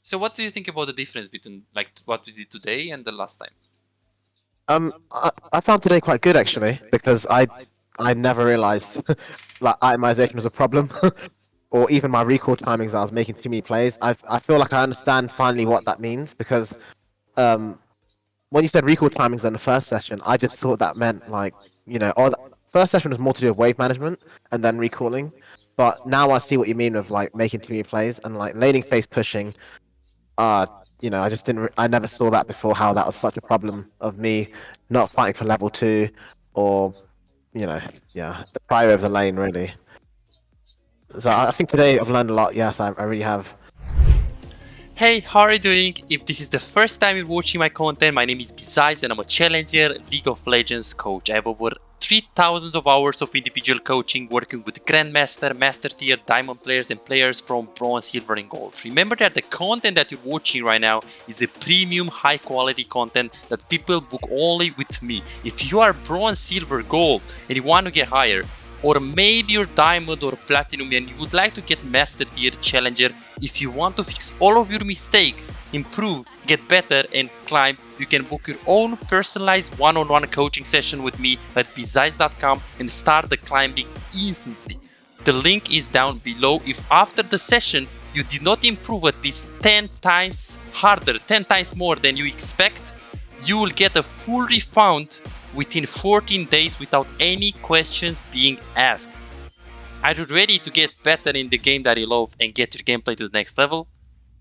So what do you think about the difference between like what we did today and the last time? I found today quite good actually because I never realized like itemization was a problem, or even my recall timings. I was making too many plays. I feel like I understand finally what that means because um when you said recall timings in the first session, I just thought that meant like first session was more to do with wave management and then recalling, but now I see what you mean with like making too many plays and like laning phase pushing. uh I just I never saw that before, how that was such a problem of me not fighting for level 2, or you know yeah, the prior of the lane really. So Okay. I think today I've learned a lot. Yes, I really have. Hey, how are you doing? If this is the first time you're watching my content, my name is Besides and I'm a Challenger League of Legends coach. I have over 3,000 of hours of individual coaching working with Grandmaster, Master Tier, Diamond players and players from Bronze, Silver and Gold. Remember that the content that you're watching right now is a premium high quality content that people book only with me. If you are Bronze, Silver, Gold and you want to get higher, or maybe you're Diamond or Platinum and you would like to get Master Tier, Challenger, if you want to fix all of your mistakes, improve, get better and climb, you can book your own personalized one-on-one coaching session with me at besides.com and start the climbing instantly. The link is down below. If after the session you did not improve at least 10 times harder, 10 times more than you expect, you will get a full refund within 14 days without any questions being asked. Are you ready to get better in the game that you love and get your gameplay to the next level?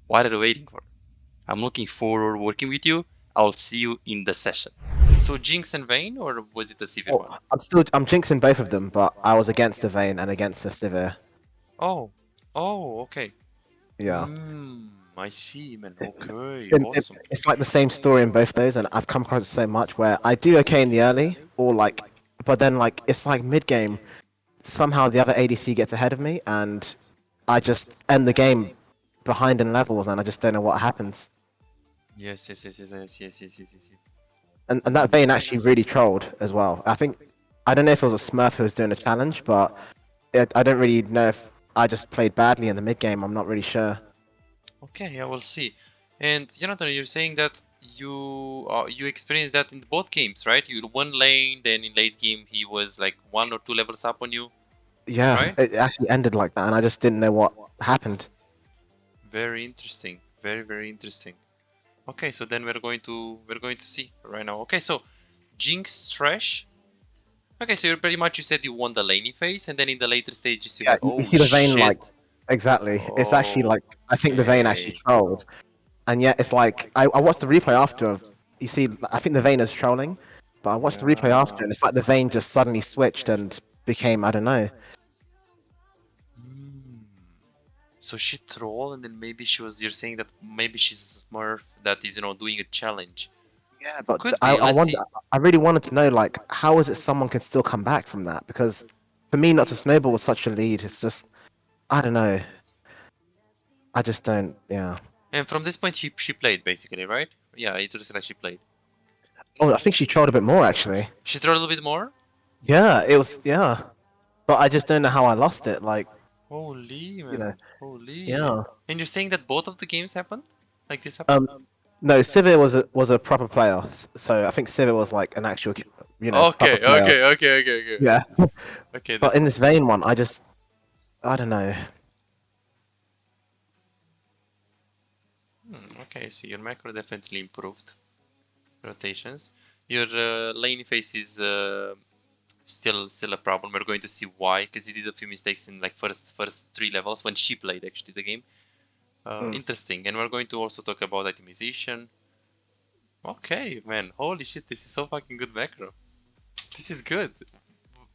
What are you waiting for? I'm looking forward to working with you. I'll see you in the session. So Jinx and Vayne, or was it a Sivir one? I'm jinxing both of them, but I was against the Vayne and against the Sivir. Oh, okay. Yeah. I see, man. Okay, And awesome. it's like the same story in both those, and I've come across it so much where I do okay in the early, or like, but then like it's like mid game, somehow the other ADC gets ahead of me, and I just end the game behind in levels, and I just don't know what happens. Yes, yes, yes, yes, yes, yes, yes, yes, yes. And that Vayne actually really trolled as well. I don't know if it was a Smurf who was doing a challenge, but I don't really know if I just played badly in the mid game. I'm not really sure. Okay, I will see. And Jonathan, you're saying that you experienced that in both games, right? You won lane, then in late game he was like 1 or 2 levels up on you, Yeah, right? it actually ended like that, and I just didn't know what happened. Very interesting. Very, very interesting. Okay, so then we're going to see right now. Okay, so Jinx Trash. Okay, so you're pretty much, you said you won the laning phase, and then in the later stages you Yeah, had, you oh see the Vayne shit. like exactly. It's actually like I think the Vayne actually Okay. trolled, and yet it's like I watched the replay after. You see, I think the Vayne is trolling, but I watched the replay after, Yeah. and it's like the Vayne just suddenly switched and became, I don't know. Hmm. So she troll, and then maybe you're saying that maybe she's Smurf that is, doing a challenge. Yeah, but Could be, I let's wonder. see. I really wanted to know, like, how is it someone can still come back from that? Because for me, not to snowball with such a lead, it's just, I don't know. I just don't. Yeah. And from this point she played basically, right? Yeah, it looks like she played. Oh, I think she trolled a bit more actually. She trolled a little bit more? Yeah, it was. Yeah, but I just don't know how I lost it. Like, Holy, you know. man. Holy. Yeah. And you're saying that both of the games happened? Like this happened? Um. No, Sivir was a proper player, so I think Sivir was like an actual, proper Okay, player. okay, okay, okay, okay. Yeah. Okay, But that's in this nice. Vayne one, I don't know. Okay, so your macro definitely improved. Rotations. Your lane phase is still a problem. We're going to see why, because you did a few mistakes in like first 3 levels when she played actually the game. Interesting. And we're going to also talk about itemization. Okay, man. Holy shit, this is so fucking good macro. This is good.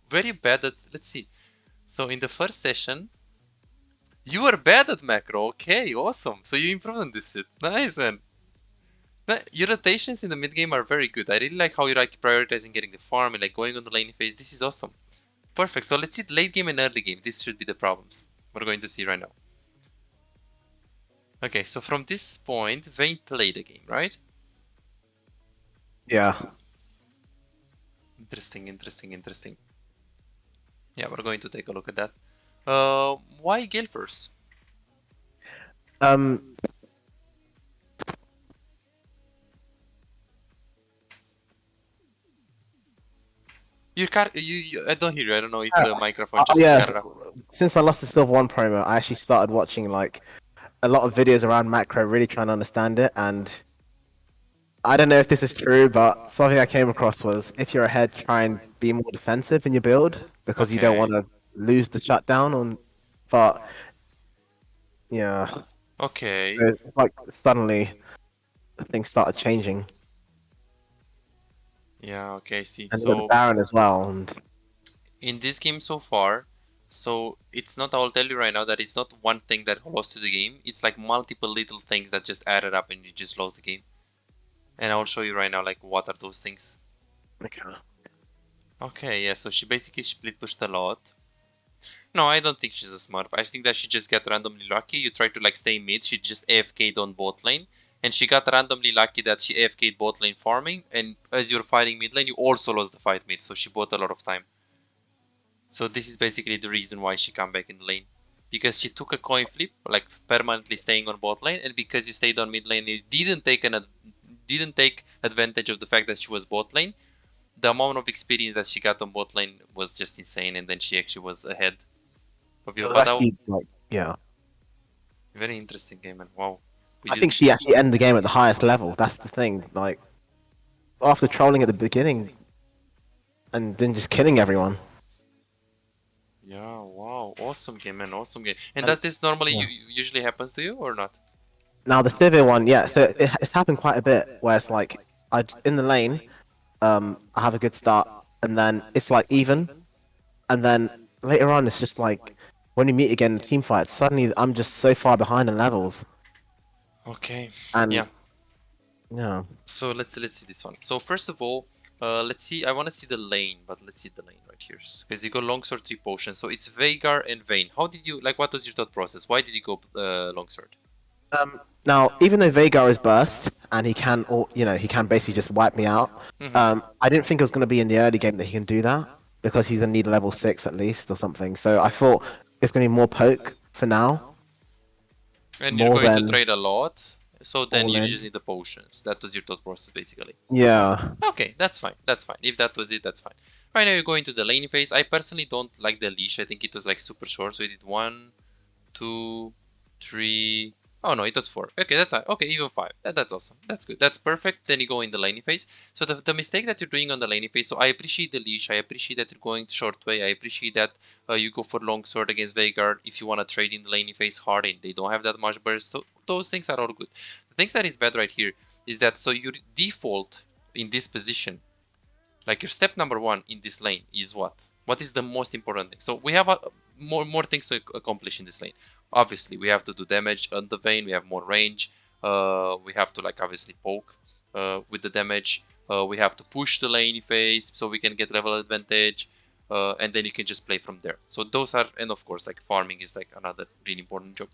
Very bad at, let's see. So in the first session, you were bad at macro. Okay, awesome. So you improved on this shit. Nice, man. Your rotations in the mid game are very good. I really like how you're like prioritizing getting the farm and like going on the lane phase. This is awesome. Perfect. So let's see late game and early game. This should be the problems we're going to see right now. Okay, so from this point, Vayne played the game, right? Yeah. Interesting, interesting, interesting. Yeah, we're going to take a look at that. Why Gale first? Um. I don't hear you. I don't know if the microphone just Yeah, cut it off. since I lost the Silver 1 promo, I actually started watching like a lot of videos around macro, really trying to understand it. And I don't know if this is true, but something I came across was if you're ahead, try and be more defensive in your build because you don't Okay. want to lose the shutdown. But yeah, Okay. it's like suddenly things started changing, Yeah, okay, see. and you got the So Baron as well. And in this game so far, so it's not, I'll tell you right now that it's not one thing that lost to the game. It's like multiple little things that just added up and you just lost the game. And I'll show you right now like what are those things. okay. Okay, yeah, so she basically split pushed a lot. No, I don't think she's a smurf. I think that she just got randomly lucky. You try to like stay mid, she just AFK'd on bot lane. And she got randomly lucky that she AFK'd bot lane farming. And as you're fighting mid lane, you also lost the fight mid. So she bought a lot of time. So this is basically the reason why she come back in the lane. Because she took a coin flip, like permanently staying on bot lane. And because you stayed on mid lane, you didn't take advantage of the fact that she was bot lane. The amount of experience that she got on bot lane was just insane. And then she actually was ahead of It you. was But actually like, yeah. very interesting game, and wow, we I think didn't. she actually ended the game at the highest level. That's the thing. Like after trolling at the beginning and then just killing everyone. Yeah, wow, awesome game, man, awesome game. And And does this normally yeah. usually happens to you or not? Now the Sivir one, yeah. So it's happened quite a bit where it's like I in the lane, I have a good start, and then it's like even, and then later on it's just like when we meet again in team fights, suddenly I'm just so far behind in levels, Okay, and yeah. yeah. So let's see this one. So first of all, let's see. I want to see the lane, but let's see the lane right here because you go longsword 3 potions. So it's Veigar and Vayne. How did you like? What was your thought process? Why did you go longsword? Now even though Vhagar is burst and he can, or he can basically just wipe me out. I didn't think it was going to be in the early game that he can do that because he's going to need level 6 at least or something. So I thought it's going to be more poke for now, And you're more going to than trade a lot, so then all you in. just need the potions. That was your thought process, basically. Yeah. Okay, that's fine. That's fine. If that was it, that's fine. Right now you're going to the lane phase. I personally don't like the leash. I think it was like super short. So we did 1, 2, 3. Oh no, it was 4. Okay, that's fine. Okay, even 5. That's awesome. That's good. That's perfect. Then you go in the laning phase. So the mistake that you're doing on the laning phase. So I appreciate the leash. I appreciate that you're going short way. I appreciate that you go for long sword against Veigar if you want to trade in the laning phase hard and they don't have that much burst. So those things are all good. The things that is bad right here is that so your default in this position, like your step number 1 in this lane is what? What is the most important thing? So we have more things to accomplish in this lane. Obviously, we have to do damage on the Vayne. We have more range. We have to like obviously poke with the damage. We have to push the lane phase so we can get level advantage. And then you can just play from there. So those are, and of course, like farming is like another really important job.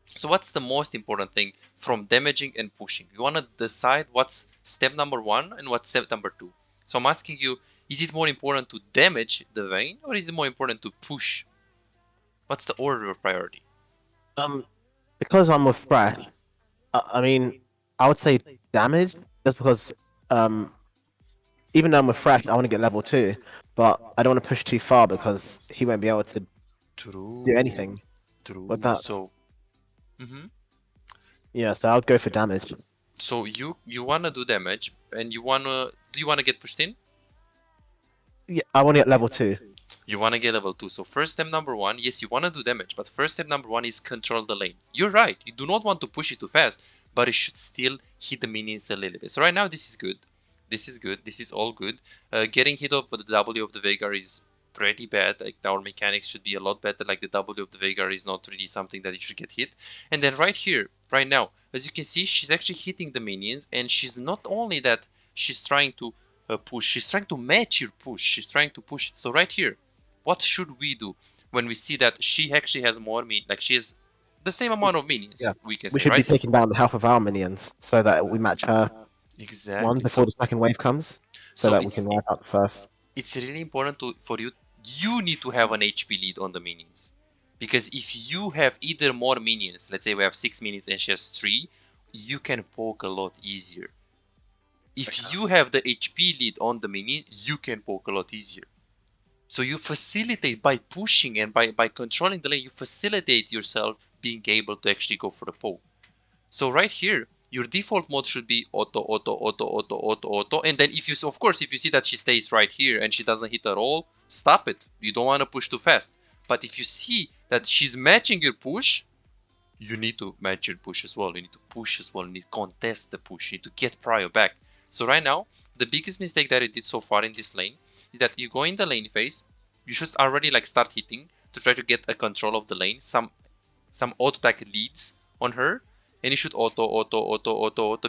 So what's the most important thing from damaging and pushing? You want to decide what's step number 1 and what's step number 2. So I'm asking you, is it more important to damage the Vayne or is it more important to push? What's the order of priority? Because I'm with Fresh, I mean, I would say damage just because even though I'm with Fresh, I want to get level 2, but I don't want to push too far because he won't be able to do True, anything with true. that. So, Yeah, so I would go for damage. so you wanna do damage and do you wanna get pushed in? Yeah, I want to get level 2. You want to get level 2. So first step number 1, yes, you want to do damage, but first step number 1 is control the lane. You're right, you do not want to push it too fast, but it should still hit the minions a little bit. So right now this is good. This is good. This is all good. Getting hit up with the W of the Veigar is pretty bad. Like our mechanics should be a lot better. Like the W of the Veigar is not really something that you should get hit. And then right here, right now, as you can see, she's actually hitting the minions, and she's not only that she's trying to push, she's trying to match your push. She's trying to push it. So right here, what should we do when we see that she actually has more like she has the same amount of minions? Yeah, We can we say, should be right? taking down the health of our minions so that we match her one Exactly. before So the second wave comes, so so that we can wipe out the first. it's really important for you need to have an HP lead on the minions, because if you have either more minions, let's say we have 6 minions and she has 3, you can poke a lot easier. If you have the HP lead on the minion, you can poke a lot easier. So you facilitate by pushing and by controlling the lane, you facilitate yourself being able to actually go for the poke. So right here, your default mode should be auto, auto, auto, auto, auto, auto. And then if you, of course, if you see that she stays right here and she doesn't hit at all, stop it. You don't want to push too fast. But if you see that she's matching your push, you need to match your push as well. You need to push as well. You need to contest the push. You need to get prio back. So right now, the biggest mistake that I did so far in this lane is that you go in the lane phase. You should already like start hitting to try to get a control of the lane. Some auto attack leads on her. And you should auto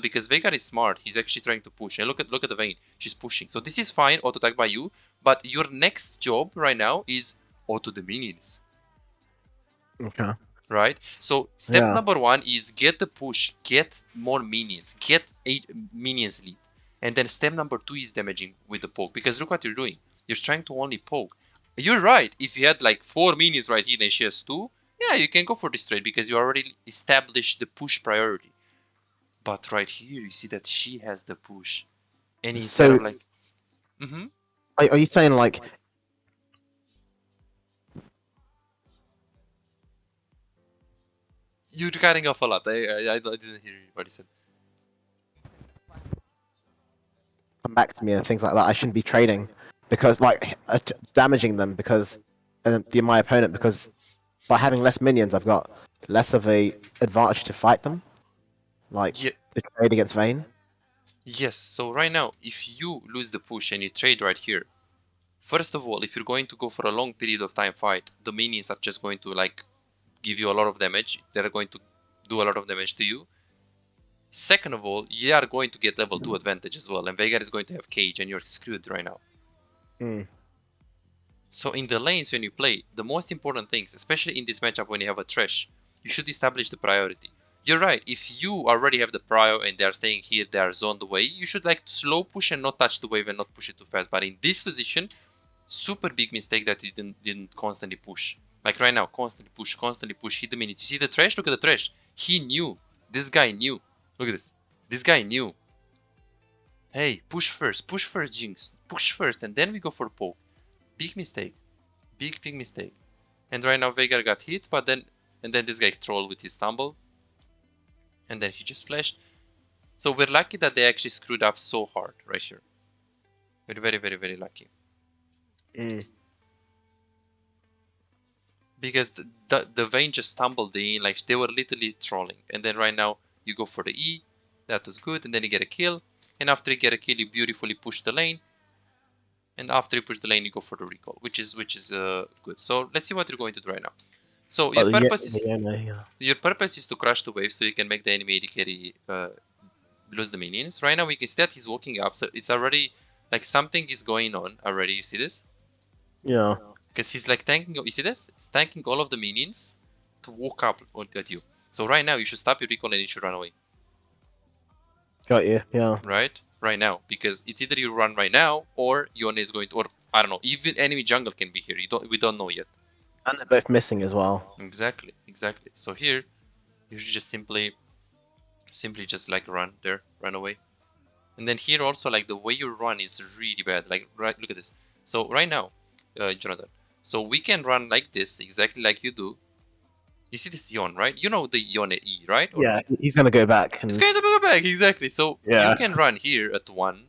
because Veigar is smart. He's actually trying to push. And look at the Vayne. She's pushing. So this is fine, auto attack by you. But your next job right now is auto the minions. Okay. Right? So step number 1 is get the push, get more minions, get 8 minions lead. And then step number 2 is damaging with the poke. Because look what you're doing. You're trying to only poke. You're right. If you had like 4 minions right here and she has 2, yeah, you can go for this trade because you already established the push priority. But right here, you see that she has the push. And instead of like... Are you saying like... You're cutting off a lot. I didn't hear what you said. Come back to me and things like that. I shouldn't be trading because like damaging them because my opponent because by having less minions I've got less of a advantage to fight them. Like to trade against Vayne. Yes, so right now if you lose the push and you trade right here, first of all, if you're going to go for a long period of time fight, the minions are just going to like give you a lot of damage. They're going to do a lot of damage to you. Second of all, you are going to get level 2 advantage as well, and Veigar is going to have cage and you're screwed right now. So in the lanes when you play, the most important things, especially in this matchup when you have a Thresh, you should establish the priority. You're right, if you already have the prio and they are staying here, they are zoned away, you should like slow push and not touch the wave and not push it too fast. But in this position, super big mistake that you didn't constantly push. Like right now, constantly push, hit the minutes. You see the Thresh? Look at the Thresh. He knew. This guy knew. Look at this. This guy knew. Hey, push first, Jinx. Push first, and then we go for poke. Big mistake. Big mistake. And right now Veigar got hit, but then this guy trolled with his stumble. And then he just flashed. So we're lucky that they actually screwed up so hard right here. We're very lucky. Because the Vayne just stumbled in, like they were literally trolling. And then right now you go for the E. That was good, and then you get a kill. And after you get a kill, you beautifully push the lane. And after you push the lane, you go for the recall, which is good. So let's see what you're going to do right now. So your purpose is to crush the wave, so you can make the enemy AD carry lose the minions. Right now we can see that he's walking up, so it's already like something is going on already. You see this? Yeah. Because he's like tanking. You see this? He's tanking all of the minions to walk up at you. So right now you should stop your recall and you should run away. Got you. Yeah. Right now, because it's either you run right now or Yone is going to, or I don't know, even enemy jungle can be here. We don't know yet. And they're both missing as well. Exactly. So here, you should just simply just like run away. And then here also, like the way you run is really bad. Like look at this. So right now, Jonathan. So we can run like this, exactly like you do. You see this Yon, right? You know the Yone E, right? Or yeah, he's gonna go back. He's going to go back, exactly. So you can run here at 1,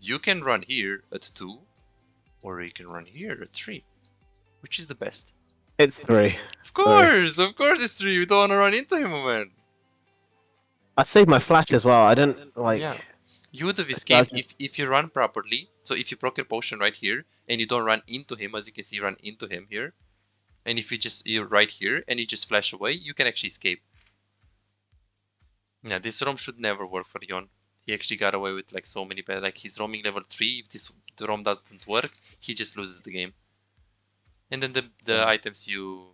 you can run here at 2, or you can run here at 3. Which is the best? It's 3. Of course it's 3. We don't want to run into him, man. I saved my flash as well. I didn't like. Yeah. You would have escaped if you run properly. So if you proc your potion right here and you don't run into him, as you can see, run into him here. And if you're right here and you just flash away, you can actually escape. Yeah, this roam should never work for Yon. He actually got away with like so many bad, like he's roaming level 3. If the roam doesn't work, he just loses the game. And then the items you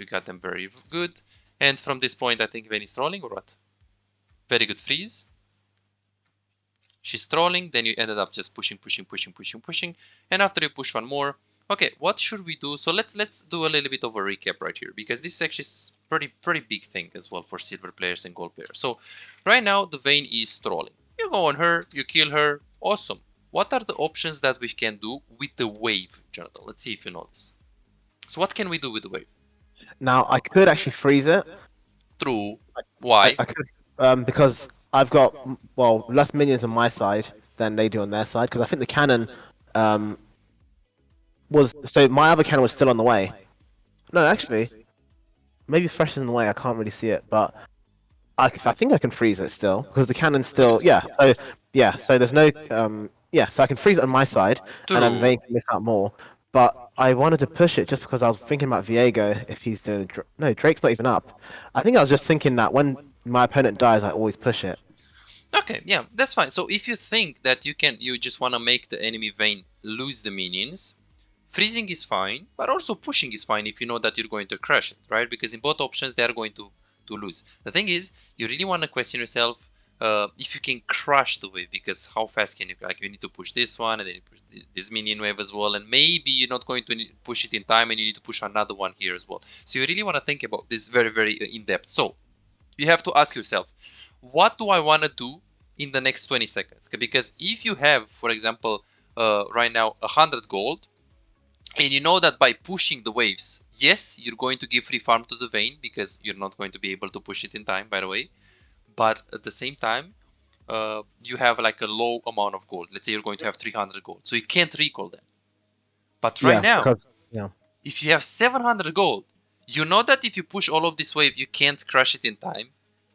got them very good. And from this point, I think Vayne is trolling or what? Very good freeze. She's trolling, then you ended up just pushing. And after you push one more, okay, what should we do? So let's do a little bit of a recap right here, because this is actually pretty big thing as well for silver players and gold players. So right now the Vayne is trolling. You go on her, you kill her. Awesome. What are the options that we can do with the wave, Jonathan? Let's see if you know this. So what can we do with the wave? Now I could actually freeze it. True. Why? I could, because I've got less minions on my side than they do on their side. Because I think the cannon, my other cannon was still on the way. No, actually, maybe fresh is in the way. I can't really see it, but I think I can freeze it still because the cannon's still So there's no so I can freeze it on my side, and then Vayne can miss out more. But I wanted to push it just because I was thinking about Viego if he's doing. No, Drake's not even up. I think I was just thinking that when my opponent dies, I always push it. Okay, yeah, that's fine. So if you think that you just want to make the enemy Vayne lose the minions, freezing is fine, but also pushing is fine if you know that you're going to crush it, right? Because in both options, they are going to lose. The thing is, you really want to question yourself if you can crush the wave, because how fast can you, like, you need to push this one and then you push this minion wave as well, and maybe you're not going to push it in time and you need to push another one here as well. So you really want to think about this very, very in depth. So you have to ask yourself, what do I want to do in the next 20 seconds? Because if you have, for example, right now 100 gold, and you know that by pushing the waves, yes, you're going to give free farm to the Vayne because you're not going to be able to push it in time, by the way. But at the same time, you have like a low amount of gold. Let's say you're going to have 300 gold, so you can't recall them. But right now, if you have 700 gold, you know that if you push all of this wave, you can't crush it in time.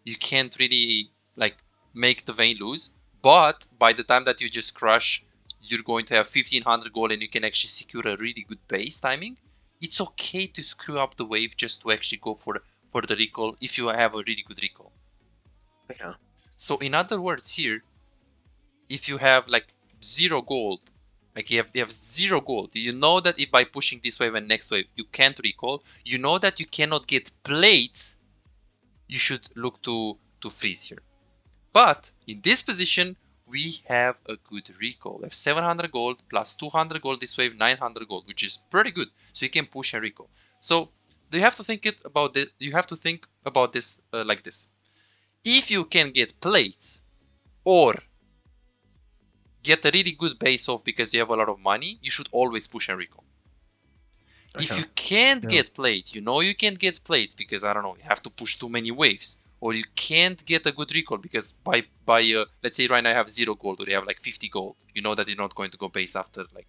You can't really like make the Vayne lose. But by the time that you just crush, you're going to have 1500 gold and you can actually secure a really good base timing. It's okay to screw up the wave just to actually go for the recall if you have a really good recall. Yeah. So in other words here, if you have like 0 gold, like you have 0 gold, you know that if by pushing this wave and next wave you can't recall, you know that you cannot get plates, you should look to freeze here. But in this position, we have a good recall. We have 700 gold plus 200 gold this wave, 900 gold, which is pretty good. So you can push and recall. So you have to think about this. You have to think about this like this. If you can get plates or get a really good base off because you have a lot of money, you should always push and recall. Okay. If you can't get plates, you know you can't get plates because, I don't know, you have to push too many waves. Or you can't get a good recall because by let's say right now you have 0 gold or you have like 50 gold. You know that you're not going to go base after like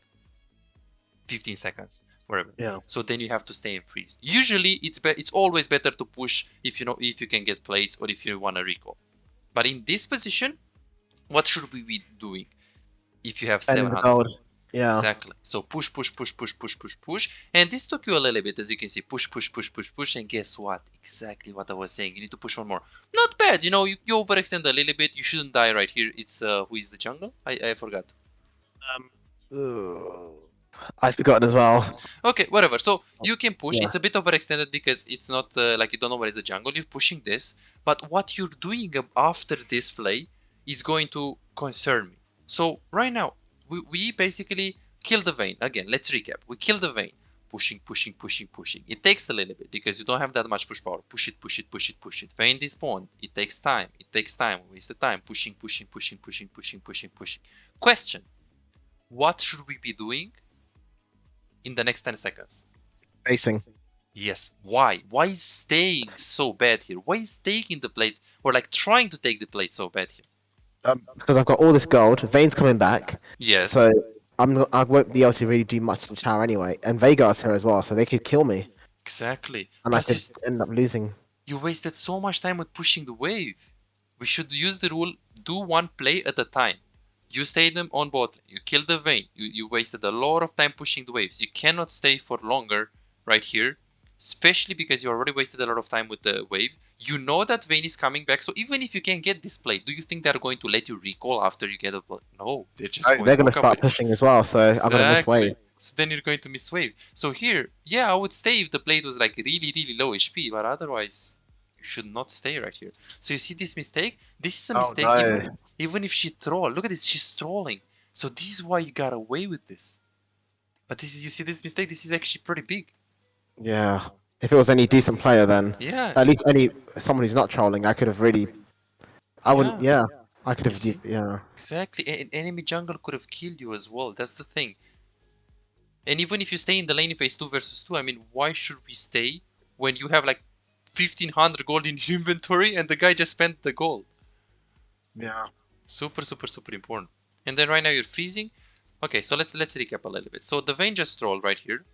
15 seconds, whatever. Yeah. So then you have to stay and freeze. Usually it's always better to push if you can get plates or if you want to recall. But in this position, what should we be doing if you have 700 gold? Yeah. Exactly. So push. And this took you a little bit, as you can see. Push. And guess what? Exactly what I was saying. You need to push one more. Not bad. You know, you overextend a little bit. You shouldn't die right here. It's who is the jungle? I forgot. I forgot as well. Okay, whatever. So you can push. Yeah. It's a bit overextended because it's not like you don't know where is the jungle. You're pushing this. But what you're doing after this play is going to concern me. So right now, we basically kill the Vayne. Again, let's recap. We kill the Vayne. Pushing. It takes a little bit because you don't have that much push power. Push it. Vayne despawned. It takes time. We waste the time. Pushing. Question. What should we be doing in the next 10 seconds? Basing. Yes. Why? Why is staying so bad here? Why is taking the plate or like trying to take the plate so bad here? Because I've got all this gold. Vayne's coming back. Yes. So I won't be able to really do much to the tower anyway. And Veigar's here as well, so they could kill me. Exactly. And plus I could end up losing. You wasted so much time with pushing the wave. We should use the rule, do one play at a time. You stay them on bot, you kill the Vayne. You wasted a lot of time pushing the waves. You cannot stay for longer right here. Especially because you already wasted a lot of time with the wave. You know that Vayne is coming back, so even if you can get this play, do you think they're going to let you recall after you get a play? No, they're just going to start pushing as well, so I'm going to miss wave. So then you're going to miss wave. So here, yeah, I would stay if the plate was like really, really low HP, but otherwise, you should not stay right here. So you see this mistake? This is a mistake even if she troll. Look at this, she's trolling. So this is why you got away with this. But this is, you see this mistake? This is actually pretty big. Yeah. If it was any decent player, then yeah, at least someone who's not trolling, I could have really. I wouldn't. Yeah. I could You have, see? yeah. Exactly. An enemy jungle could have killed you as well. That's the thing. And even if you stay in the lane phase 2 versus 2, I mean, why should we stay when you have like 1500 gold in your inventory and the guy just spent the gold? Yeah. Super, super, super important. And then right now you're freezing. Okay, so let's recap a little bit. So the Vayne just trolled right here.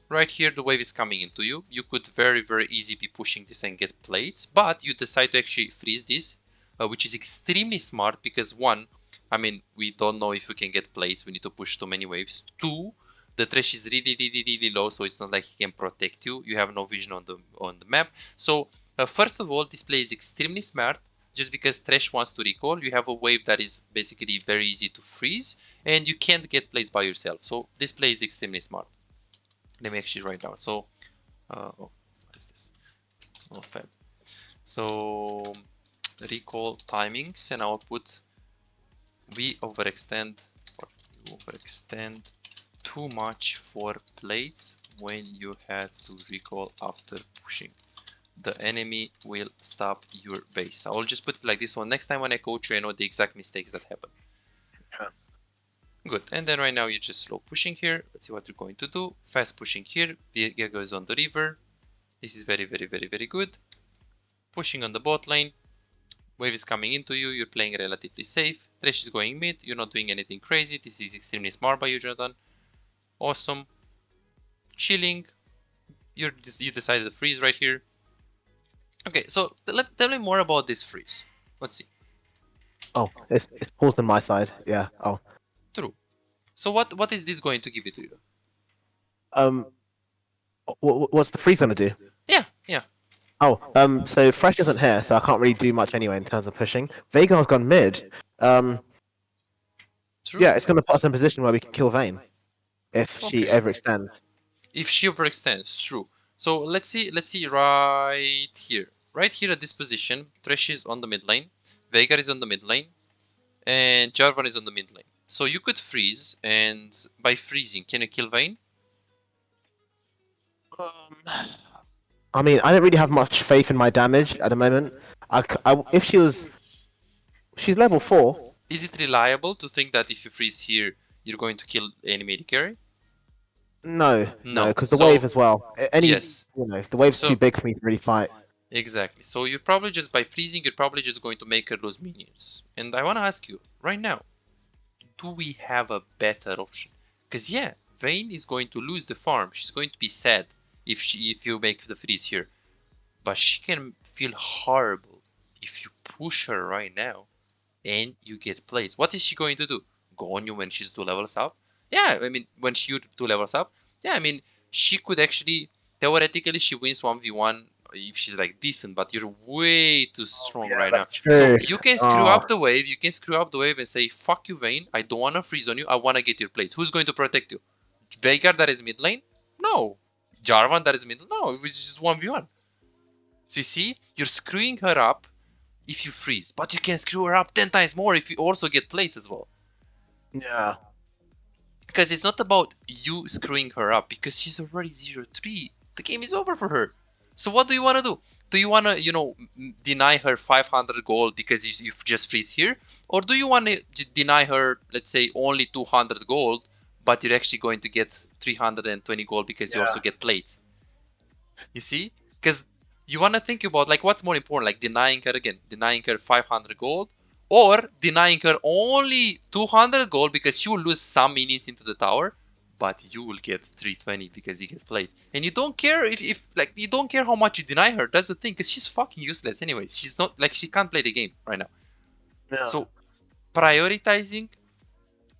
Right here, the wave is coming into you. You could very, very easily be pushing this and get plates, but you decide to actually freeze this, which is extremely smart because one, I mean, we don't know if we can get plates. We need to push too many waves. Two, the trash is really, really, really low, so it's not like he can protect you. You have no vision on the map. So first of all, this play is extremely smart. Just because Thresh wants to recall, you have a wave that is basically very easy to freeze, and you can't get plates by yourself. So this play is extremely smart. Let me actually write down. So, oh, what is this? Oh, fab. So, recall timings, and I'll put we overextend too much for plates when you had to recall after pushing. The enemy will stop your base. I'll just put it like this one. Next time when I coach you, I know the exact mistakes that happen. Yeah. Good. And then right now you're just slow pushing here. Let's see what you're going to do. Fast pushing here. Vega goes on the river. This is very, very, very, very good. Pushing on the bot lane. Wave is coming into you. You're playing relatively safe. Thresh is going mid. You're not doing anything crazy. This is extremely smart by you, Jonathan. Awesome. Chilling. You decided to freeze right here. Okay, so tell me more about this freeze. Let's see. Oh, it's paused on my side. Yeah. Oh. True. So what is this going to give it to you? What's the freeze gonna do? Yeah, yeah. Oh, so Fresh isn't here, so I can't really do much anyway in terms of pushing. Veigar's gone mid. True. Yeah, it's gonna put us in a position where we can kill Vayne if she overextends. If she overextends, true. So let's see right here. Right here at this position, Thresh is on the mid lane, Veigar is on the mid lane, and Jarvan is on the mid lane. So you could freeze, and by freezing, can you kill Vayne? I mean, I don't really have much faith in my damage at the moment. If she's level 4. Is it reliable to think that if you freeze here, you're going to kill enemy AD carry? No, because the wave as well. Yes. The wave's too big for me to really fight. Exactly. So you're probably just by freezing, you're probably just going to make her lose minions. And I want to ask you right now, do we have a better option? Because yeah, Vayne is going to lose the farm. She's going to be sad if you make the freeze here, but she can feel horrible if you push her right now and you get plays. What is she going to do? Go on you when she's 2 levels up? Yeah, I mean when she 2 levels up. Yeah, I mean she could actually theoretically she wins 1v1 if she's like decent, but you're way too strong right now. True. So you can screw up the wave. You can screw up the wave and say, "Fuck you, Vayne. I don't want to freeze on you. I want to get your plates." Who's going to protect you? Veigar that is mid lane? No. Jarvan that is mid lane? No. Which is 1v1. So you see, you're screwing her up if you freeze, but you can screw her up 10 times more if you also get plates as well. Yeah. Because it's not about you screwing her up, because she's already 0-3. The game is over for her. So what do you want to do? Do you want to, deny her 500 gold because you just freeze here? Or do you want to deny her, let's say, only 200 gold, but you're actually going to get 320 gold because you also get plates? You see? Because you want to think about, like, what's more important? Like, denying her 500 gold, or denying her only 200 gold because she will lose some minions into the tower, but you will get 320 because you get played. And you don't care if you don't care how much you deny her. That's the thing, because she's fucking useless anyways. She's not, like, she can't play the game right now. Yeah. So prioritizing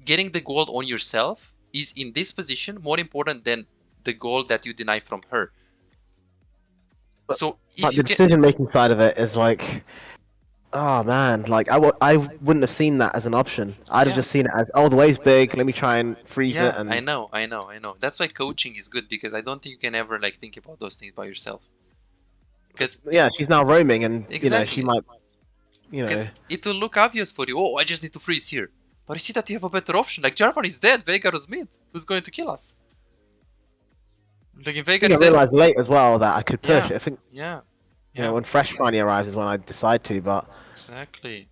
getting the gold on yourself is in this position more important than the gold that you deny from her. So but the decision-making side of it is like, oh man, like I wouldn't have seen that as an option. I'd have just seen it as, oh, the wave's big, let me try and freeze it. And I know. That's why coaching is good, because I don't think you can ever like think about those things by yourself. Because she's now roaming, and she might, it will look obvious for you. Oh, I just need to freeze here, but you see that you have a better option. Like Jarvan is dead, Veigar is mid. Who's going to kill us? Like if Veigar I realized late as well that I could push. I think. Yeah. When Fresh finally arrives is when I decide to, but exactly.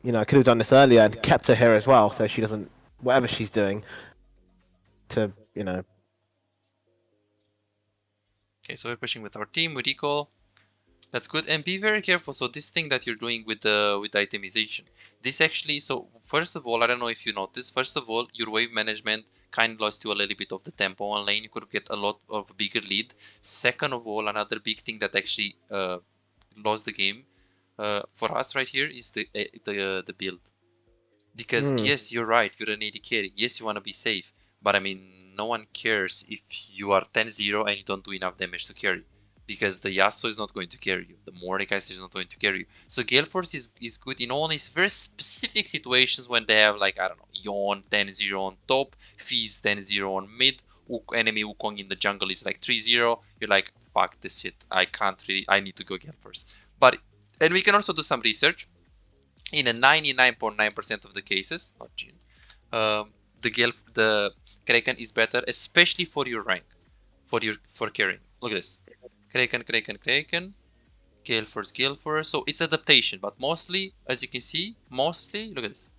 you know, I could have done this earlier and kept her here as well, so she doesn't, whatever she's doing, to, you know. Okay, so we're pushing with our team, we recall. That's good, and be very careful. So this thing that you're doing with the itemization, this actually, so first of all, I don't know if you noticed, first of all, your wave management kind of lost you a little bit of the tempo on lane. You could get a lot of bigger lead. Second of all, another big thing that actually lost the game for us right here is the build. Because yes, you're right, you're an AD carry. Yes, you want to be safe, but I mean, no one cares if you are 10-0 and you don't do enough damage to carry. Because the Yasuo is not going to carry you, the Mordekaiser is not going to carry you. So Gale Force is good in all these very specific situations when they have, like, I don't know, Yon 10-0 on top, Fizz 10-0 on mid, enemy Wukong in the jungle is like 3-0, you're like, fuck this shit, I can't really, I need to go Gale Force. But, and we can also do some research. In a 99.9% of the cases, not Jin, the Kraken is better, especially for your rank, for carrying. Look at this. Kraken, Gale Force. So it's adaptation, but mostly, as you can see, look at this.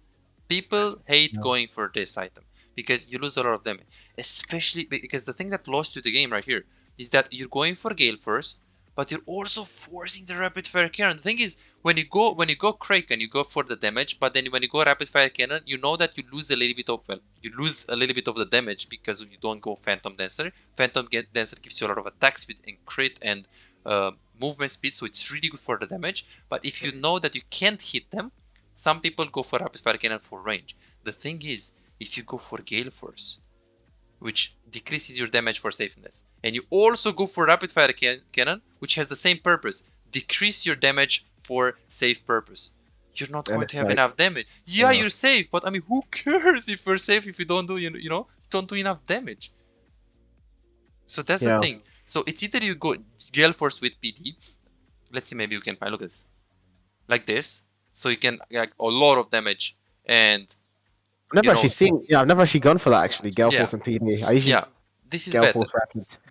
People hate going for this item because you lose a lot of damage, especially because the thing that lost you the game right here is that you're going for Gale Force, but you're also forcing the rapid fire cannon. The thing is, when you go Kraken, you go for the damage, but then when you go rapid fire cannon, you know that you lose a little bit of the damage because you don't go Phantom Dancer. Phantom Dancer gives you a lot of attack speed and crit and movement speed, so it's really good for the damage. But if you know that you can't hit them, some people go for rapid fire cannon for range. The thing is, if you go for Gale Force, which decreases your damage for safeness, and you also go for rapid fire cannon, which has the same purpose, decrease your damage for safe purpose, you're not going to have enough damage. Yeah, you're safe, but I mean, who cares if you're safe if you don't do, you don't do enough damage? So that's the thing. So it's either you go Gale Force with PD. Let's see, maybe you can find, look at this, like this, so you can get a lot of damage. And I've never actually gone for that actually. Gale Force and PD. I usually this is better.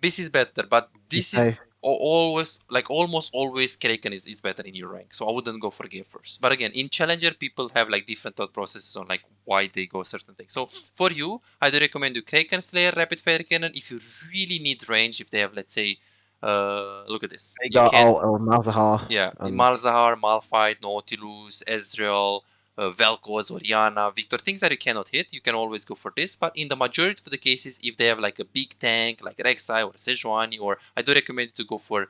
This is better, but this is always, like, almost always Kraken is better in your rank. So I wouldn't go for Gale Force. But again, in Challenger, people have like different thought processes on like why they go certain things. So for you, I do recommend you Kraken Slayer, Rapid Fire Cannon. If you really need range, if they have, let's say, look at this. You got Malzahar. Yeah, Malzahar, Malphite, Nautilus, Ezreal, Vel'Koz, Orianna, Victor, things that you cannot hit, you can always go for this. But in the majority of the cases, if they have like a big tank like Rek'Sai or Sejuani, or I do recommend you to go for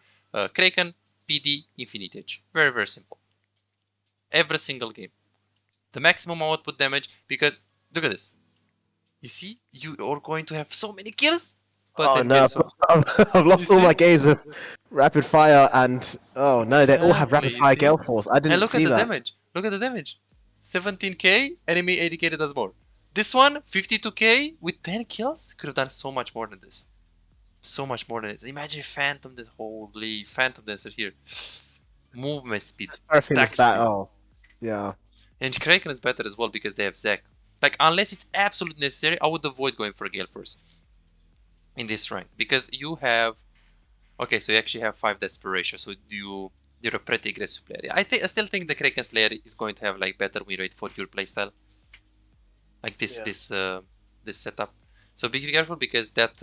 Kraken, PD, Infinite Edge. Very, very simple. Every single game. The maximum output damage, because look at this. You see, you are going to have so many kills. But I've lost all my games with rapid fire, and oh no, they all have rapid fire Gale Force. I didn't see that. Damage. Look at the damage. 17k, enemy 80k does more. This one, 52k with 10 kills, could have done so much more than this. So much more than this. Imagine Phantom this, holy Phantom Dancer here. Movement speed. Attack speed. Oh, yeah. And Kraken is better as well because they have Zac. Like, unless it's absolutely necessary, I would avoid going for Gale Force in this rank, because you have, okay, so you actually have 5 desperation, so you're a pretty aggressive player. I still think the Kraken Slayer is going to have like better win rate for your playstyle, like this setup. So be careful, because that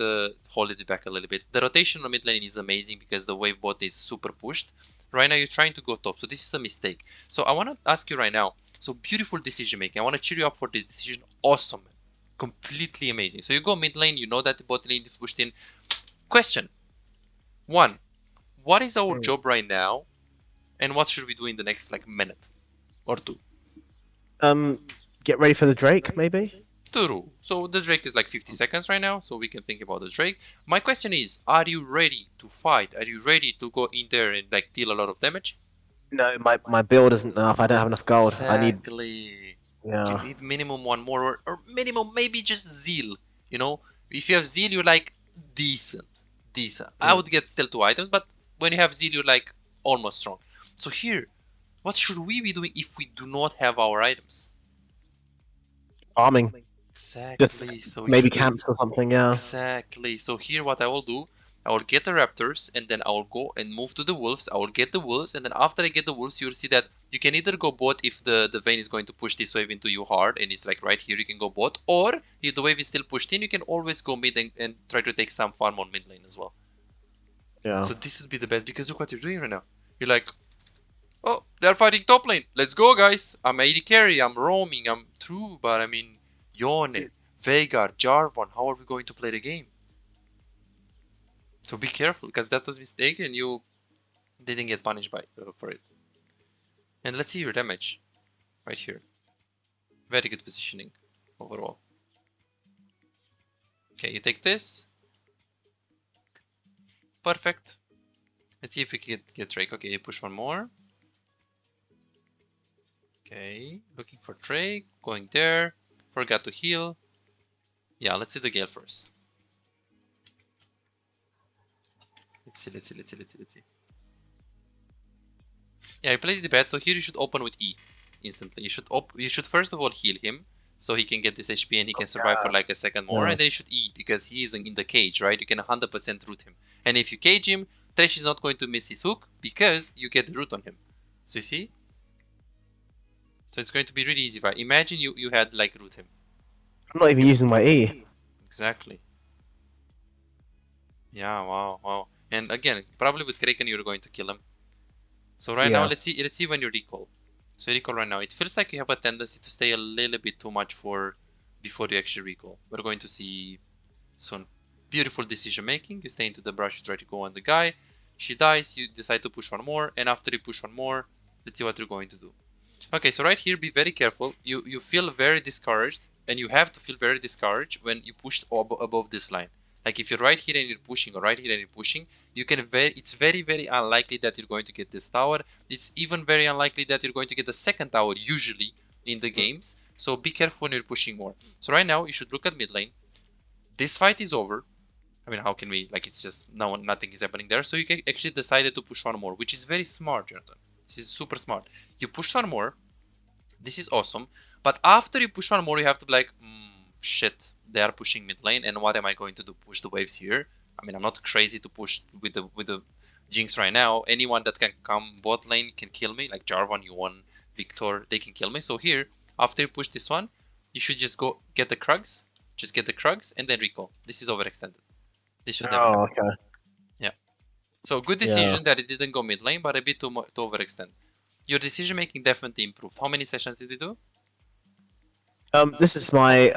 holded it back a little bit. The rotation on mid lane is amazing because the wave bot is super pushed. Right now you're trying to go top, so this is a mistake. So I want to ask you right now, so beautiful decision making. I want to cheer you up for this decision. Awesome, man. Completely amazing. So you go mid lane, you know that the bot lane is pushed in. Question 1: what is our job right now, and what should we do in the next like minute or 2? Get ready for the Drake, maybe. True. So the Drake is like 50 seconds right now, so we can think about the Drake. My question is, are you ready to fight? Are you ready to go in there and like deal a lot of damage? No, my build isn't enough. I don't have enough gold. Exactly. You need minimum one more, or minimum maybe just Zeal. You know, if you have Zeal, you're like decent. I would get still 2 items, but when you have Zeal, you're like almost strong. So here, what should we be doing if we do not have our items? Farming. Exactly. Just so maybe camps or something, yeah. Exactly. So here, what I will do, I will get the raptors, and then I will go and move to the wolves. I will get the wolves, and then after I get the wolves, you'll see that you can either go bot if the Vayne is going to push this wave into you hard, and it's like right here, you can go bot, or if the wave is still pushed in, you can always go mid and try to take some farm on mid lane as well. Yeah. So this would be the best, because look what you're doing right now. You're like, oh, they're fighting top lane. Let's go, guys. I'm AD carry. I'm roaming. I'm true, but I mean, Yone, Veigar, Jarvan. How are we going to play the game? So be careful, because that was a mistake, and you didn't get punished by for it. And let's see your damage, right here. Very good positioning overall. Okay, you take this. Perfect. Let's see if we can get Drake. Okay, you push one more. Okay, looking for Drake, going there, forgot to heal. Yeah, let's see the Gale first. Let's see. Yeah, I played it bad, so here you should open with E instantly. You should first of all heal him, so he can get this HP and he can survive for like a second more, and then you should E, because he is in the cage, right? You can 100% root him. And if you cage him, Thresh is not going to miss his hook, because you get the root on him. So you see? So it's going to be really easy fight. Imagine you had like root him. I'm not even using my E. Exactly. Yeah, wow. And again, probably with Kraken you're going to kill him. So right now, let's see when you recall. So you recall right now. It feels like you have a tendency to stay a little bit too much before you actually recall. We're going to see soon. Beautiful decision making. You stay into the brush, you try to go on the guy. She dies, you decide to push one more, and after you push one more, let's see what you're going to do. Okay, so right here, be very careful. You feel very discouraged, and you have to feel very discouraged when you push above this line. Like if you're right here and you're pushing, or right here and you're pushing, it's very unlikely that you're going to get this tower. It's even very unlikely that you're going to get the second tower usually in the games. So be careful when you're pushing more. So right now you should look at mid lane. This fight is over. I mean, how can we, like, it's just nothing is happening there. So you can actually decided to push one more, which is very smart, Jonathan. This is super smart. You push one more. This is awesome. But after you push one more, you have to be like, shit, they are pushing mid lane, and what am I going to do? Push the waves here? I mean, I'm not crazy to push with the Jinx right now. Anyone that can come bot lane can kill me, like Jarvan, Yuan, Victor, they can kill me. So here, after you push this one, you should just go get the Krugs, and then recall. This is overextended. This should never happen. Okay. Yeah. So good decision that it didn't go mid lane, but a bit too overextend. Your decision making definitely improved. How many sessions did you do? This is my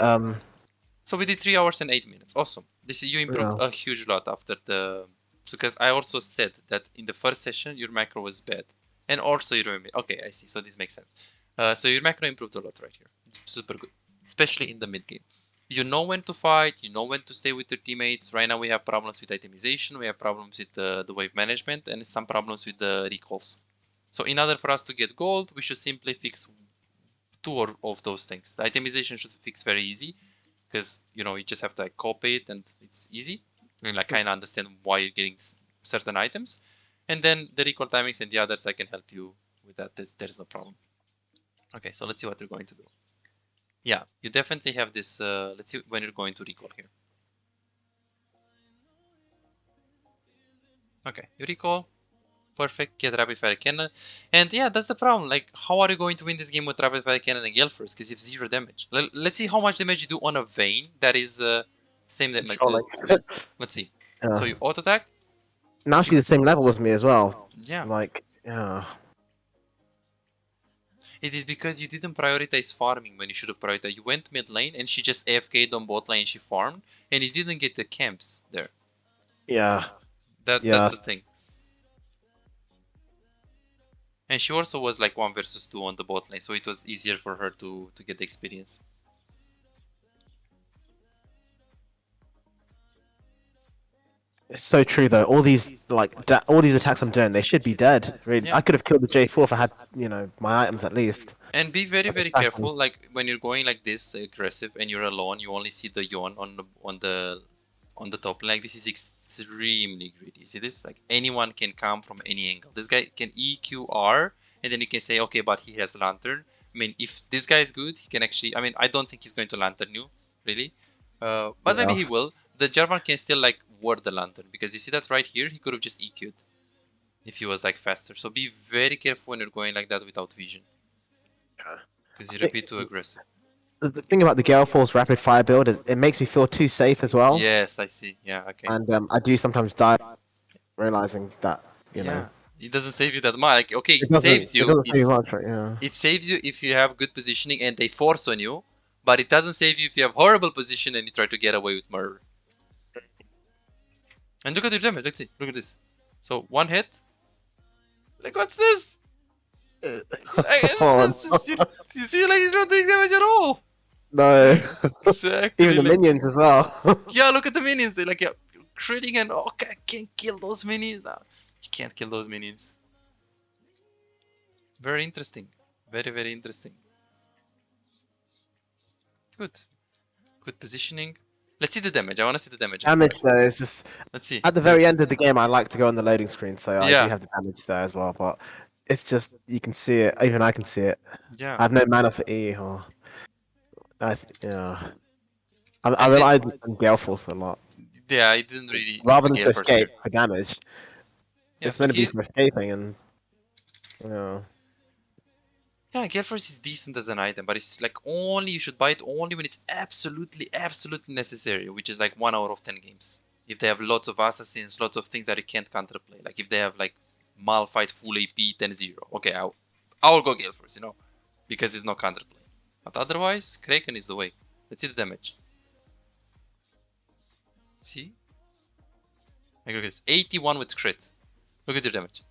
So we did 3 hours and 8 minutes. Awesome. You improved a huge lot after the. So because I also said that in the first session your macro was bad, and also you remember. Okay, I see. So this makes sense. So your macro improved a lot right here. It's super good, especially in the mid game. You know when to fight. You know when to stay with your teammates. Right now we have problems with itemization. We have problems with the wave management, and some problems with the recalls. So in order for us to get gold, we should simply fix 2 of those things. The itemization should fix very easy, because you just have to like copy it and it's easy, and like kind of understand why you're getting certain items. And then the recall timings and the others, I can help you with that. There's no problem. Okay, so let's see what you're going to do. Yeah, you definitely have this. Let's see when you're going to recall here. Okay, you recall. Perfect, get rapid fire cannon. And yeah, that's the problem. Like, how are you going to win this game with rapid fire cannon and Gale first? Because you have 0 damage. Let's see how much damage you do on a Vayne that is same damage. Let's see. So you auto attack. Now she's the same level as me as well. Yeah. Like, yeah. It is because you didn't prioritize farming when you should have prioritized. You went mid lane and she just AFK'd on bot lane. She farmed and you didn't get the camps there. Yeah. That's the thing. And she also was like 1 versus 2 on the bot lane, so it was easier for her to get the experience. It's so true though. All these attacks I'm doing, they should be dead. Really, I could have killed the J4 if I had, my items at least. And be very careful. Like when you're going like this aggressive and you're alone, you only see the Yuan on the top. Like this is extremely greedy. You see this? Like anyone can come from any angle. This guy can EQR, and then you can say, okay, but he has Lantern. I mean, if this guy is good, he can actually. I mean, I don't think he's going to Lantern you, really. But maybe he will. the Jarvan can still like ward the lantern, because you see that right here, he could have just EQ'd if he was like faster. So be very careful when you're going like that without vision, because you're a bit too aggressive. The thing about the Gale Force rapid fire build is it makes me feel too safe as well. Yes, I see. Yeah, okay. And I do sometimes die realizing that, you know. It doesn't save you that much. Like, okay, It it saves It you. doesn't save much, right? Yeah. It saves you if you have good positioning and they force on you, but it doesn't save you if you have horrible position and you try to get away with murder. And look at your damage. Let's see. Look at this. So one hit. Like, what's this? You see, like, you're not doing damage at all. No. Exactly. Even the like, minions as well. yeah, look at the minions. They're like, yeah, critting and okay, I can't kill those minions. No, you can't kill those minions. Very interesting. Very, very interesting. Good. Good positioning. Let's see the damage. I want to see the damage. Damage though is just. Let's see. At the very end of the game, I like to go on the loading screen, so I Yeah. do have the damage there as well. But it's just you can see it. Even I can see it. Yeah. I have no mana for E. Or yeah. I relied on Gale Force a lot. Yeah, it didn't really. Rather than to escape for damage. Yeah, it's meant to be for escaping, and yeah, Gale Force is decent as an item, but it's like only you should buy it only when it's absolutely necessary, which is like 1 out of 10 games. If they have lots of assassins, lots of things that you can't counterplay. Like if they have like Malphite full AP 10-0, okay, I'll go Gale Force, you know, because it's no counterplay. But otherwise, Kraken is the way. Let's see the damage. See? Like, look at this. 81 with crit. Look at your damage.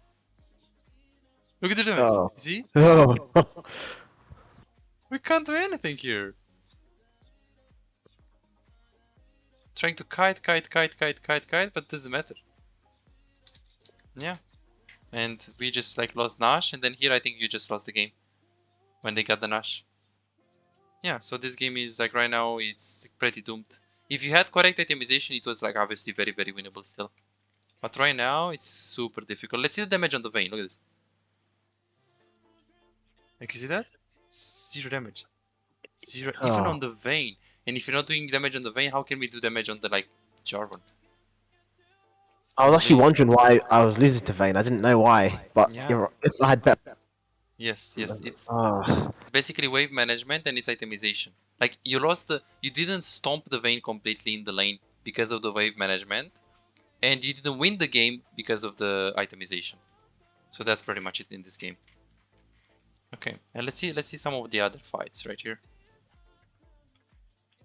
Look at the damage. Oh. You see? Oh. We can't do anything here. Trying to kite, but it doesn't matter. Yeah. And we just like lost Nash, and then here I think you just lost the game. When they got the Nash. Yeah, so this game is like right now it's pretty doomed. If you had correct itemization, it was like obviously very, very winnable still. But right now it's super difficult. Let's see the damage on the Vayne. Look at this. Like, you see that? 0 damage. 0, even on the Vayne. And if you're not doing damage on the Vayne, how can we do damage on the like Jarvan? I was actually wondering why I was losing to Vayne. I didn't know why, but Yeah. if I had better. Yes, it's basically wave management and it's itemization. Like you didn't stomp the Vayne completely in the lane because of the wave management, and you didn't win the game because of the itemization. So that's pretty much it in this game. Okay, and let's see some of the other fights right here.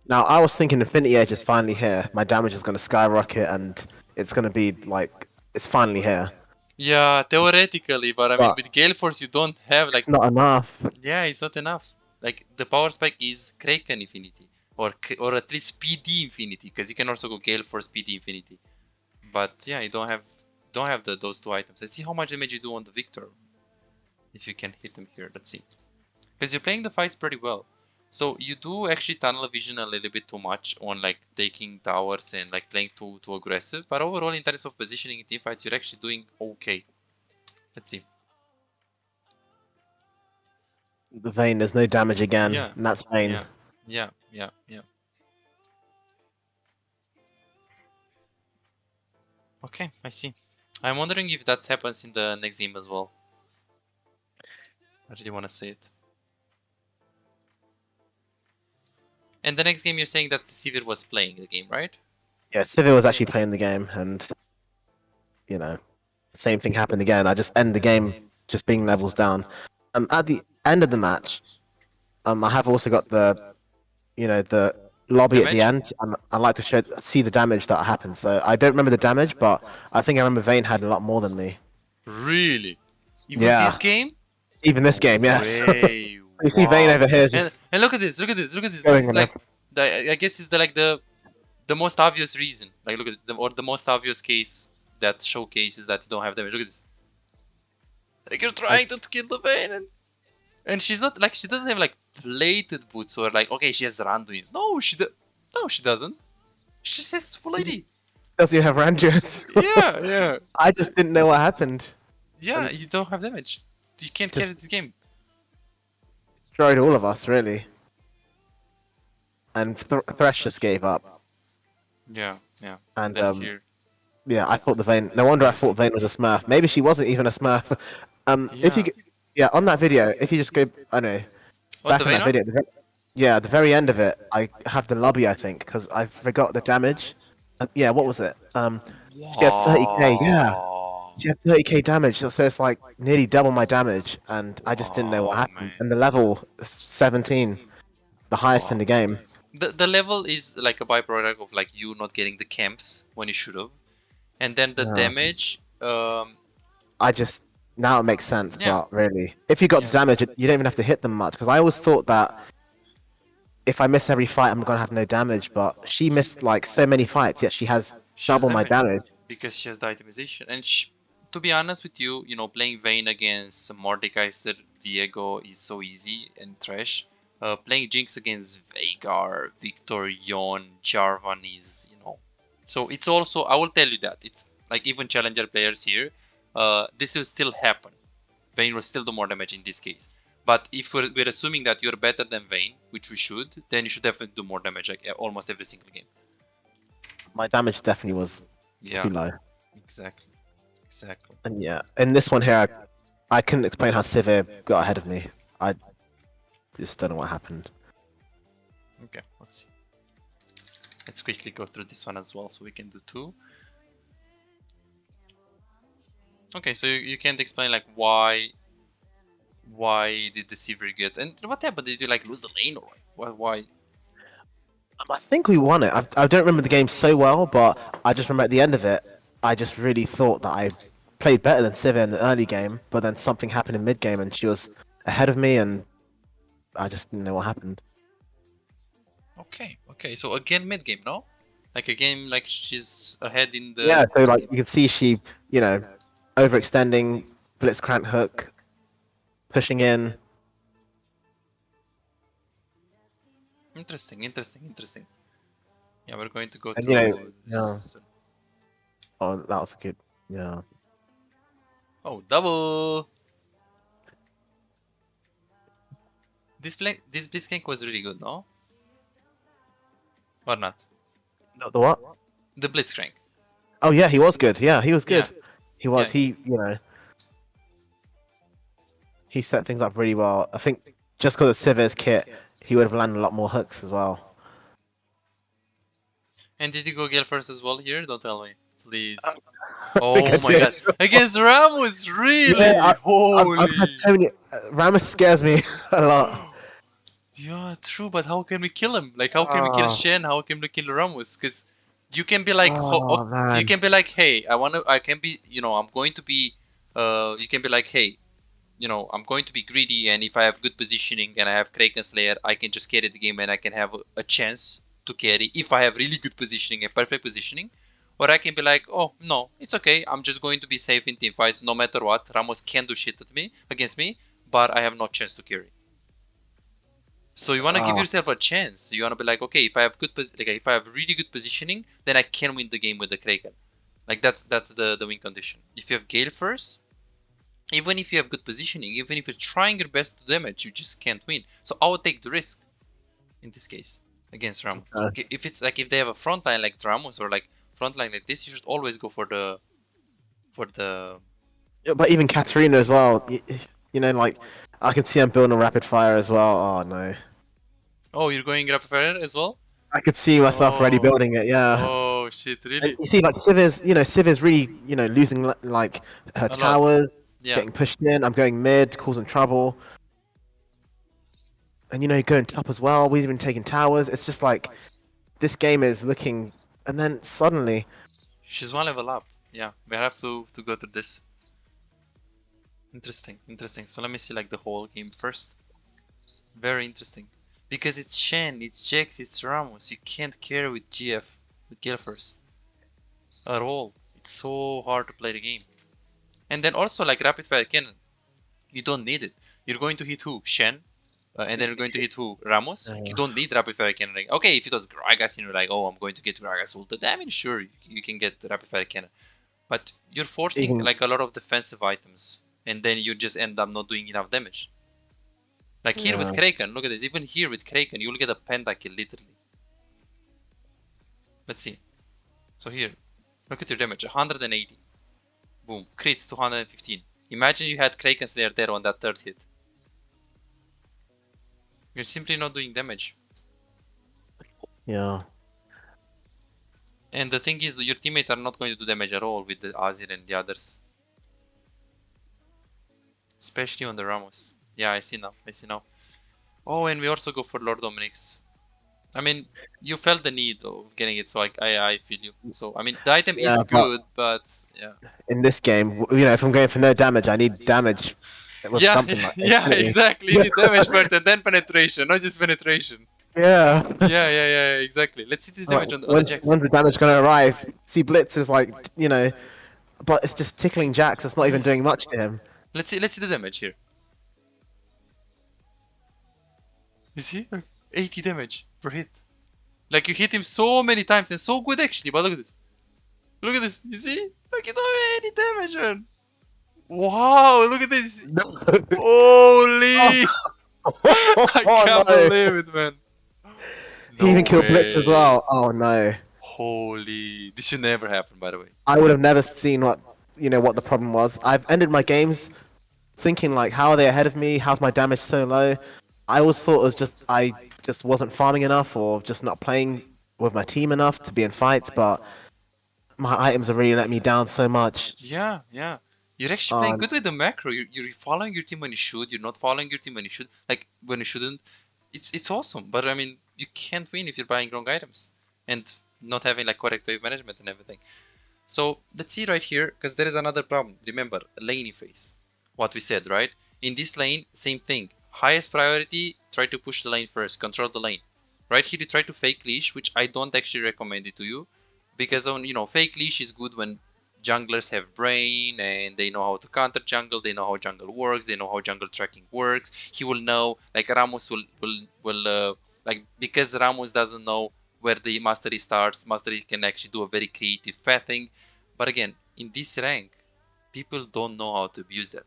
Now I was thinking Infinity Edge is finally here. My damage is going to skyrocket, and it's going to be like it's finally here. Yeah, theoretically, but I mean with Gale Force you don't have like. It's not enough. Yeah, it's not enough. Like the power spike is Kraken Infinity, or at least PD Infinity, because you can also go Gale Force PD Infinity. But yeah, you don't have those two items. Let's see how much damage you do on the Victor. If you can hit them here, let's see. Because you're playing the fights pretty well. So you do actually tunnel vision a little bit too much on like taking towers and like playing too aggressive. But overall, in terms of positioning in teamfights, you're actually doing okay. Let's see. The Vayne, there's no damage again. Yeah. And that's Vayne. Yeah. Okay, I see. I'm wondering if that happens in the next game as well. I really want to see it. And the next game you're saying that Sivir was playing the game, right? Yeah, Sivir was actually playing the game, and you know, same thing happened again. I just end the game just being levels down. At the end of the match, I have also got the, the lobby at the end. I like to see the damage that happened. So I don't remember the damage, but I think I remember Vayne had a lot more than me. Really? Even this game? Even this game, yes. Way, you see Vayne over here. And look at this! Look at this! This is like I guess it's the most obvious reason. Like look at the most obvious case that showcases that you don't have damage. Look at this. Like you're trying to kill the Vayne, and she's not like she doesn't have like plated boots or like okay she has Randuins. No, she doesn't. She says full AD. Does you have Randuins? Yeah. I just didn't know what happened. Yeah, you don't have damage. You can't carry this game. Destroyed all of us, really. And Thresh just gave up. Yeah, yeah. And Then here, yeah, I thought the Vayne. No wonder I thought Vayne was a Smurf. Maybe she wasn't even a Smurf. If you, yeah. yeah, on that video, if you just go, I don't know, Oh, the back in that Venom? video, yeah, at the very end of it, I have the lobby, I think, because I forgot the damage. Yeah, what was it? She had 30k. Yeah, Wow. she had 30k damage. So it's like nearly double my damage, and I just didn't know what Wow, happened. man. And the level is 17, the highest in Wow. the game. The level is like a byproduct of like you not getting the camps when you should have, and then the Yeah. damage. I just now it makes sense, Yeah, but really, if you got yeah. the damage, you don't even have to hit them much. Because I always thought that if I miss every fight, I'm gonna have no damage. But she missed like so many fights, yet she has She has double my damage damage. because she has the itemization, and to be honest with you, playing Vayne against Mordekaiser Diego is so easy and trash. Playing Jinx against Veigar, Victor, Yon, Jarvan is, So it's also, I will tell you that it's like even challenger players here, this will still happen. Vayne will still do more damage in this case. But if we're assuming that you're better than Vayne, which we should, then you should definitely do more damage like almost every single game. My damage definitely was Yeah, too low. exactly. Exactly. And yeah, in this one here, I couldn't explain how Sivir got ahead of me. I just don't know what happened. Okay, let's see. Let's quickly go through this one as well, so we can do two. Okay, so you can't explain like why did the Sivir get, and what happened? Did you like lose the lane or why? I think we won it. I don't remember the game so well, but I just remember at the end of it, I just really thought that I played better than Sivir in the early game, but then something happened in mid game and she was ahead of me, and I just didn't know what happened. Okay, okay. So again, mid game, no? Like a game like she's ahead in the Yeah, so mid like game. you can see she, overextending, blitzcrank hook, pushing in. Interesting, interesting, interesting. Yeah, we're going to go And through yeah. this. Oh, that was good. Yeah. Oh, double! This Blitzcrank was really good, no? Or not? The what? The Blitzcrank. Oh yeah, he was good. Yeah, he was Yeah, good. He was. yeah. He set things up really well. I think just because of Sivir's kit, he would have landed a lot more hooks as well. And did you go Gale first as well here? Don't tell me, please. Like I Oh my god. did. Against Ramos, really? Yeah, I've had Holy. so many. Ramos scares me a lot. Yeah, true, but how can we kill him? Like, how can we kill Oh, Shen? How can we kill Ramos? Because you can be like, oh you man. can be like, hey, I can be, I'm going to be, you can be like, hey, I'm going to be greedy, and if I have good positioning and I have Kraken Slayer, I can just carry the game and I can have a chance to carry if I have really good positioning and perfect positioning. Or I can be like, oh no, it's okay. I'm just going to be safe in team fights no matter what. Ramos can do shit against me, but I have no chance to carry. So you want to give Oh, yourself a chance. You want to be like, okay, if I have if I have really good positioning, then I can win the game with the Kraken. Like that's the win condition. If you have Gale first, even if you have good positioning, even if you're trying your best to damage, you just can't win. So I would take the risk in this case against Ramos. okay. If it's like if they have a front line like Ramos or like front line like this, you should always go for the Yeah, but even Katarina as well. Like I can see I'm building a rapid fire as well. Oh no. Oh, you're going rapid fire as well? I could see myself already Oh, building it. Yeah. oh shit, And really? you see, like Civir's really, losing like her A lot. towers, Yeah. getting pushed in. I'm going mid, causing trouble, and going top as well. We've been taking towers. It's just like this game is looking, and then suddenly, She's one level up. Yeah, we have to go through this. Interesting, interesting. So let me see like the whole game first. Very interesting. Because it's Shen, it's Jax, it's Ramos. You can't carry with GF, with Gale first. At all. It's so hard to play the game. And then also like rapid fire cannon. You don't need it. You're going to hit who? Shen? And then you're going to hit who? Ramos? You don't need rapid fire cannon. Like, okay, if it was Gragas and you're like, oh, I'm going to get Gragas ulted, I mean, sure, you can get rapid fire cannon. But you're forcing even like a lot of defensive items, and then you just end up not doing enough damage. Like here with Kraken, look at this. Even here with Kraken, you'll get a pentakill literally. Let's see. So here, look at your damage, 180. Boom, crits 215. Imagine you had Kraken Slayer there on that third hit. You're simply not doing damage. Yeah. And the thing is, your teammates are not going to do damage at all with the Azir and the others. Especially on the Ramos. Yeah, I see now. Oh, and we also go for Lord Dominic's. I mean, you felt the need of getting it, so I feel you. So, I mean, the item Yeah, is good, but yeah. in this game, you know, if I'm going for no damage, I need damage with Yeah, something like yeah, Infinity. exactly. You need damage first and then penetration, not just penetration. Yeah. Yeah, exactly. Let's see this damage on the Jax. When's the damage going to arrive? See, Blitz is like, you know, but it's just tickling Jax. It's not even doing much to him. Let's see the damage here. You see? 80 damage per hit. Like, you hit him so many times and so good actually, but look at this. Look at this. You see? Like, you don't have any damage, man. Wow, look at this. Holy! I can't believe it, man. He even killed Blitz as well. Oh no. Holy. This should never happen, by the way. I would have never seen what the problem was. I've ended my games thinking like, how are they ahead of me? How's my damage so low? I always thought it was just I just wasn't farming enough or just not playing with my team enough to be in fights, but my items are really letting me down so much. Yeah. You're actually playing good with the macro. You're following your team when you should. You're not following your team when you should. Like, when you shouldn't. It's awesome. But, I mean, you can't win if you're buying wrong items. And not having, like, correct wave management and everything. So, let's see right here. Because there is another problem. Remember, laney phase. What we said, right? In this lane, same thing. Highest priority, try to push the lane first. Control the lane. Right here, you try to fake leash, which I don't actually recommend it to you. Because, fake leash is good when junglers have brain and they know how to counter jungle, they know how jungle works, they know how jungle tracking works. He will know, like Ramos will like, because Ramos doesn't know where the mastery starts, mastery can actually do a very creative pathing. But again, in this rank, people don't know how to abuse that.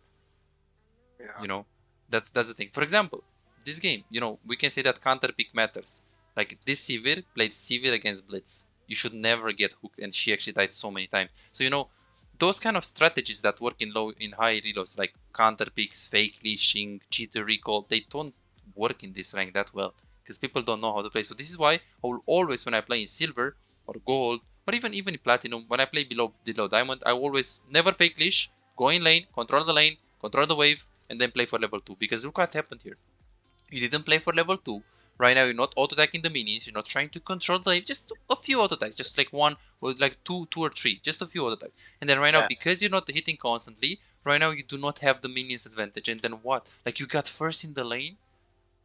Yeah. That's the thing. For example, this game, we can say that counter pick matters. Like, this Sivir played Sivir against Blitz. You should never get hooked, and she actually died so many times. So, those kind of strategies that work in high reloads, like counter picks, fake leashing, cheater recall, they don't work in this rank that well, because people don't know how to play. So this is why I will always, when I play in silver or gold, or even in platinum, when I play below diamond, I always never fake leash, go in lane, control the wave, and then play for level 2. Because look what happened here. You didn't play for level 2. Right now, you're not auto-attacking the minions. You're not trying to control the wave. Just a few auto-attacks. Just like one, or like two or three. Just a few auto-attacks. And then right now, because you're not hitting constantly, right now you do not have the minions advantage. And then what? Like, you got first in the lane,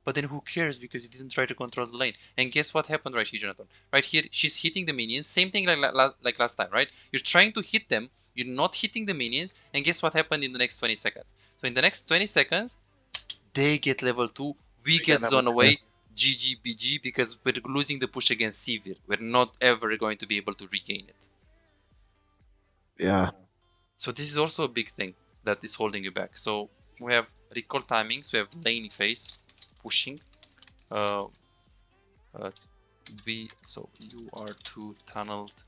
but then who cares because you didn't try to control the lane. And guess what happened right here, Jonathan? Right here, she's hitting the minions. Same thing like last time, right? You're trying to hit them. You're not hitting the minions. And guess what happened in the next 20 seconds? So in the next 20 seconds, they get level 2. We get zone away. GG, BG, because we're losing the push against Sivir. We're not ever going to be able to regain it. Yeah. So this is also a big thing that is holding you back. So we have recall timings, we have laney phase, pushing. So you are too tunneled,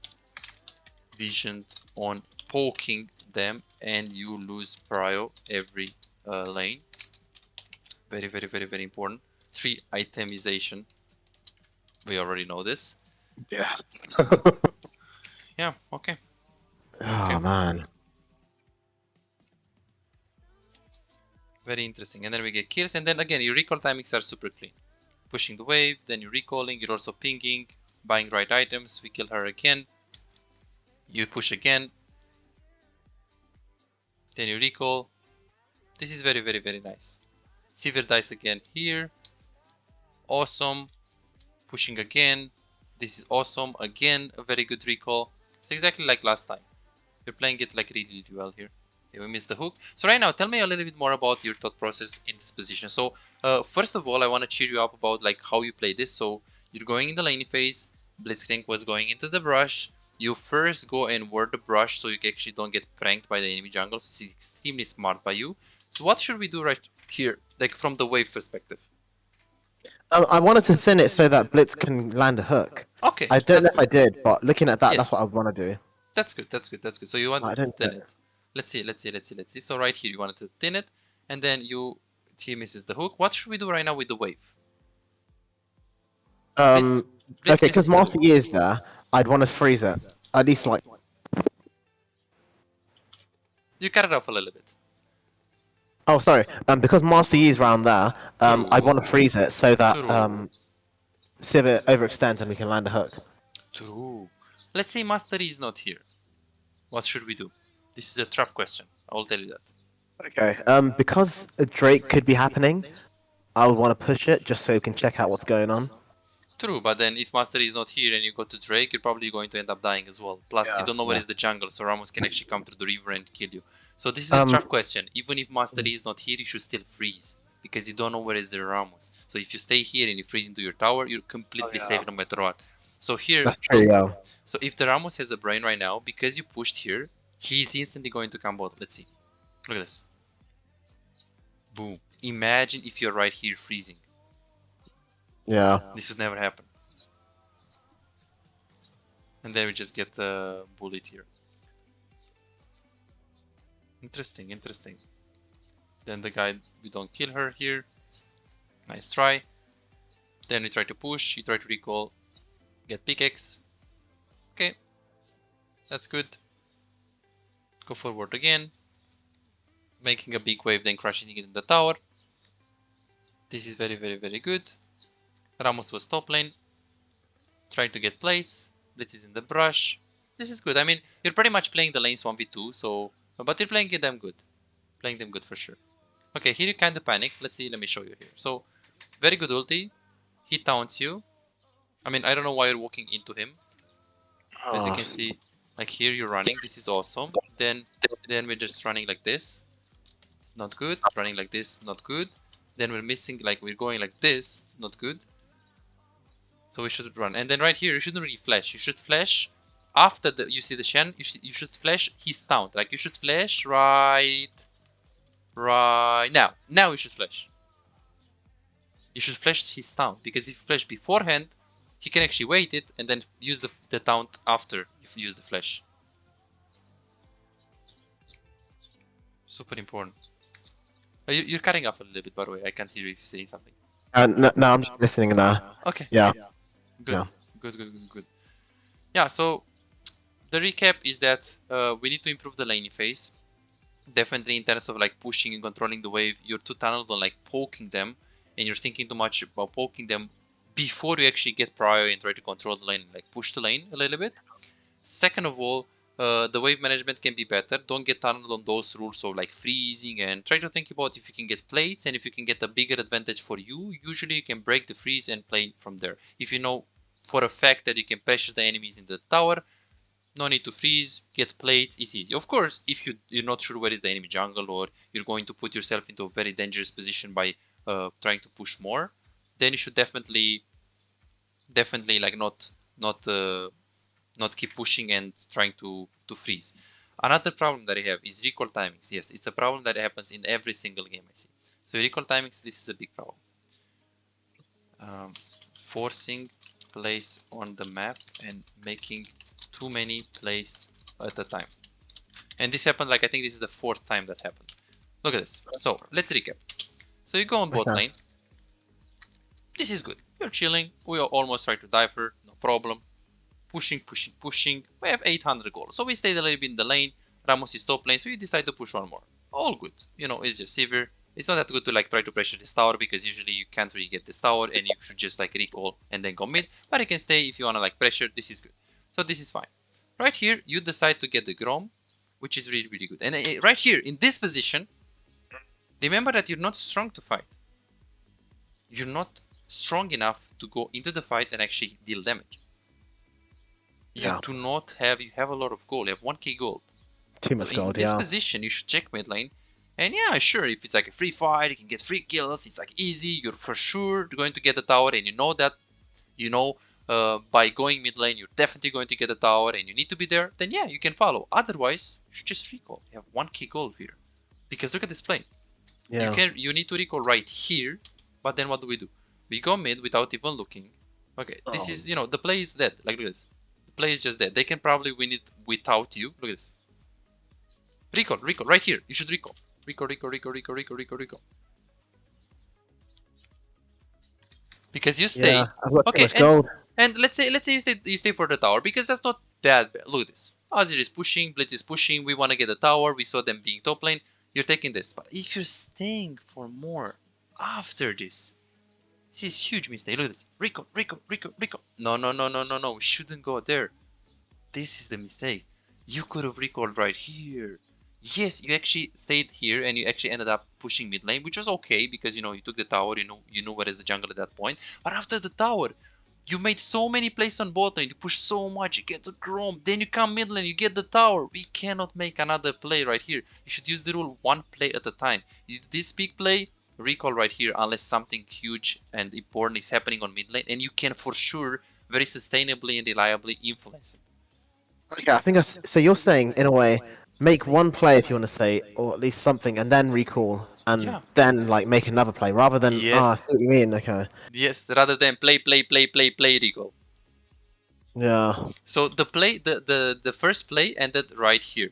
visioned on poking them, and you lose prio every lane. Very, very, very, very important. 3, itemization. We already know this. Yeah. Yeah, okay. Oh, man. Very interesting. And then we get kills, and then again, your recall timings are super clean. Pushing the wave, then you're recalling, you're also pinging, buying right items. We kill her again. You push again. Then you recall. This is very, very, very nice. Sivir dies again here. Awesome. Pushing again. This is awesome. Again, a very good recall. So exactly like last time. You're playing it like really, really well here. Okay, we missed the hook. So right now, tell me a little bit more about your thought process in this position. So first of all, I want to cheer you up about like how you play this. So you're going in the laning phase. Blitzcrank was going into the brush. You first go and ward the brush so you actually don't get pranked by the enemy jungle. So it's extremely smart by you. So what should we do right here, like from the wave perspective? I wanted to thin it so that Blitz can land a hook. Okay, I don't know that's if I good. did, but looking at that, that's Yes, what I want to do. that's good. That's good. That's good. So you want I to don't thin know. it. Let's see. So right here, you wanted to thin it, and then he misses the hook. What should we do right now with the wave? Blitz, Blitz Okay, because misses the Master hook. Yi is there, I'd want to freeze it. At least like. You cut it off a little bit. Oh, sorry. Because Master Yi is around there, I'd True. want to freeze it so that True. Civ it overextends and we can land a hook. True. Let's say Master Yi is not here. What should we do? This is a trap question. I will tell you that. Okay. Because a Drake could be happening, I'll want to push it just so we can check out what's going on. True, but then if Master Yi is not here and you go to Drake, you're probably going to end up dying as well. Plus, you don't know where is the jungle, so Ramos can actually come through the river and kill you. So this is a trap question. Even if Master Yi is not here, you should still freeze. Because you don't know where is the Ramos. So if you stay here and you freeze into your tower, you're completely safe no matter what. So here, That's true, yeah. So if the Ramos has a brain right now, because you pushed here, he's instantly going to come bot. Let's see. Look at this. Boom. Imagine if you're right here freezing. Yeah. This would never happen. And then we just get bullied here. Interesting, interesting. Then the guy, we don't kill her here. Nice try. Then we try to push, you try to recall, get pickaxe. Okay, that's good. Go forward again. Making a big wave, then crushing it in the tower. This is very, very, very good. Ramos was top lane. Trying to get plates. Blitz is in the brush. This is good. I mean, you're pretty much playing the lanes 1v2, so... But you're playing them good. Playing them good for sure. Okay, here you kind of panic. Let's see, let me show you here. So, very good ulti. He taunts you. I mean, I don't know why you're walking into him. As you can see, like here you're running. This is awesome. Then we're just running like this. Not good. Running like this, not good. Then we're missing, like we're going like this, not good. So we should run. And then right here, you shouldn't really flash. You should flash after you see the Shen. You should flash his taunt. Like you should flash right now. Now you should flash. You should flash his taunt, because if you flash beforehand, he can actually wait it and then use the taunt after if you use the flash. Super important. You're cutting off a little bit, by the way. I can't hear you if you're saying something. No, I'm just listening now. Okay. Yeah. Good. Yeah. Good. Yeah, so the recap is that we need to improve the laning phase. Definitely in terms of like pushing and controlling the wave, you're too tunneled on like poking them, and you're thinking too much about poking them before you actually get prior and try to control the lane, like push the lane a little bit. Second of all, the wave management can be better. Don't get tunneled on those rules of like freezing, and try to think about if you can get plates and if you can get a bigger advantage for you. Usually you can break the freeze and play from there. If you know for a fact that you can pressure the enemies in the tower, no need to freeze, get plates, it's easy. Of course, if you're not sure where is the enemy jungle, or you're going to put yourself into a very dangerous position by trying to push more, then you should definitely like not keep pushing and trying to freeze. Another problem that I have is recall timings. Yes, it's a problem that happens in every single game I see. So recall timings, this is a big problem. Forcing plays on the map and making too many plays at a time. And this happened, like I think this is the 4th time that happened. Look at this. So let's recap. So you go on bot lane. This is good. You're chilling. We almost try to dive, no problem. Pushing. We have 800 gold. So we stayed a little bit in the lane. Ramos is top lane, so you decide to push one more. All good. You know, it's just severe. It's not that good to like try to pressure this tower, because usually you can't really get this tower and you should just like recall and then go mid. But you can stay if you want to like pressure. This is good. So this is fine. Right here, you decide to get the Grom, which is really, really good. And right here, in this position, remember that you're not strong to fight. You're not strong enough to go into the fight and actually deal damage. You do not have, you have a lot of gold. You have 1k gold. Too much gold, in this position, you should check mid lane. And yeah, sure, if it's like a free fight, you can get free kills, it's like easy, you're for sure going to get the tower, and you know that, by going mid lane, you're definitely going to get the tower, and you need to be there, then yeah, you can follow. Otherwise, you should just recall. You have 1k gold here. Because look at this plane. Yeah. You need to recall right here, but then what do? We go mid without even looking. Okay, this is, you know, the play is dead. Like, look at this. The play is just dead. They can probably win it without you. Look at this. Recall, recall, right here. You should recall. Recall, recall, recall, recall, recall, recall, recall. Because you stay. Yeah, I've got too Okay, much gold. and let's say you stay for the tower, because that's not that bad. Look at this. Azir is pushing, Blitz is pushing, we want to get the tower, we saw them being top lane, you're taking this. But if you're staying for more after this is huge mistake. Look at this. Recall, recall, recall, recall. No, no, no, no, no, no. We shouldn't go there. This is the mistake. You could have recalled right here. Yes, you actually stayed here and you actually ended up pushing mid lane, which was okay because, you know, you took the tower, you know where is the jungle at that point. But after the tower, you made so many plays on bot lane, you push so much, you get the Chrome, then you come mid lane, you get the tower. We cannot make another play right here. You should use the rule one play at a time. You do this big play, recall right here unless something huge and important is happening on mid lane, and you can for sure very sustainably and reliably influence it. Okay, I think so. You're saying in a way, make one play if you want to say, or at least something, and then recall, and then like make another play rather than. Yes. I see what you mean. Okay. Yes, rather than play, recall. Yeah. So the play, the first play ended right here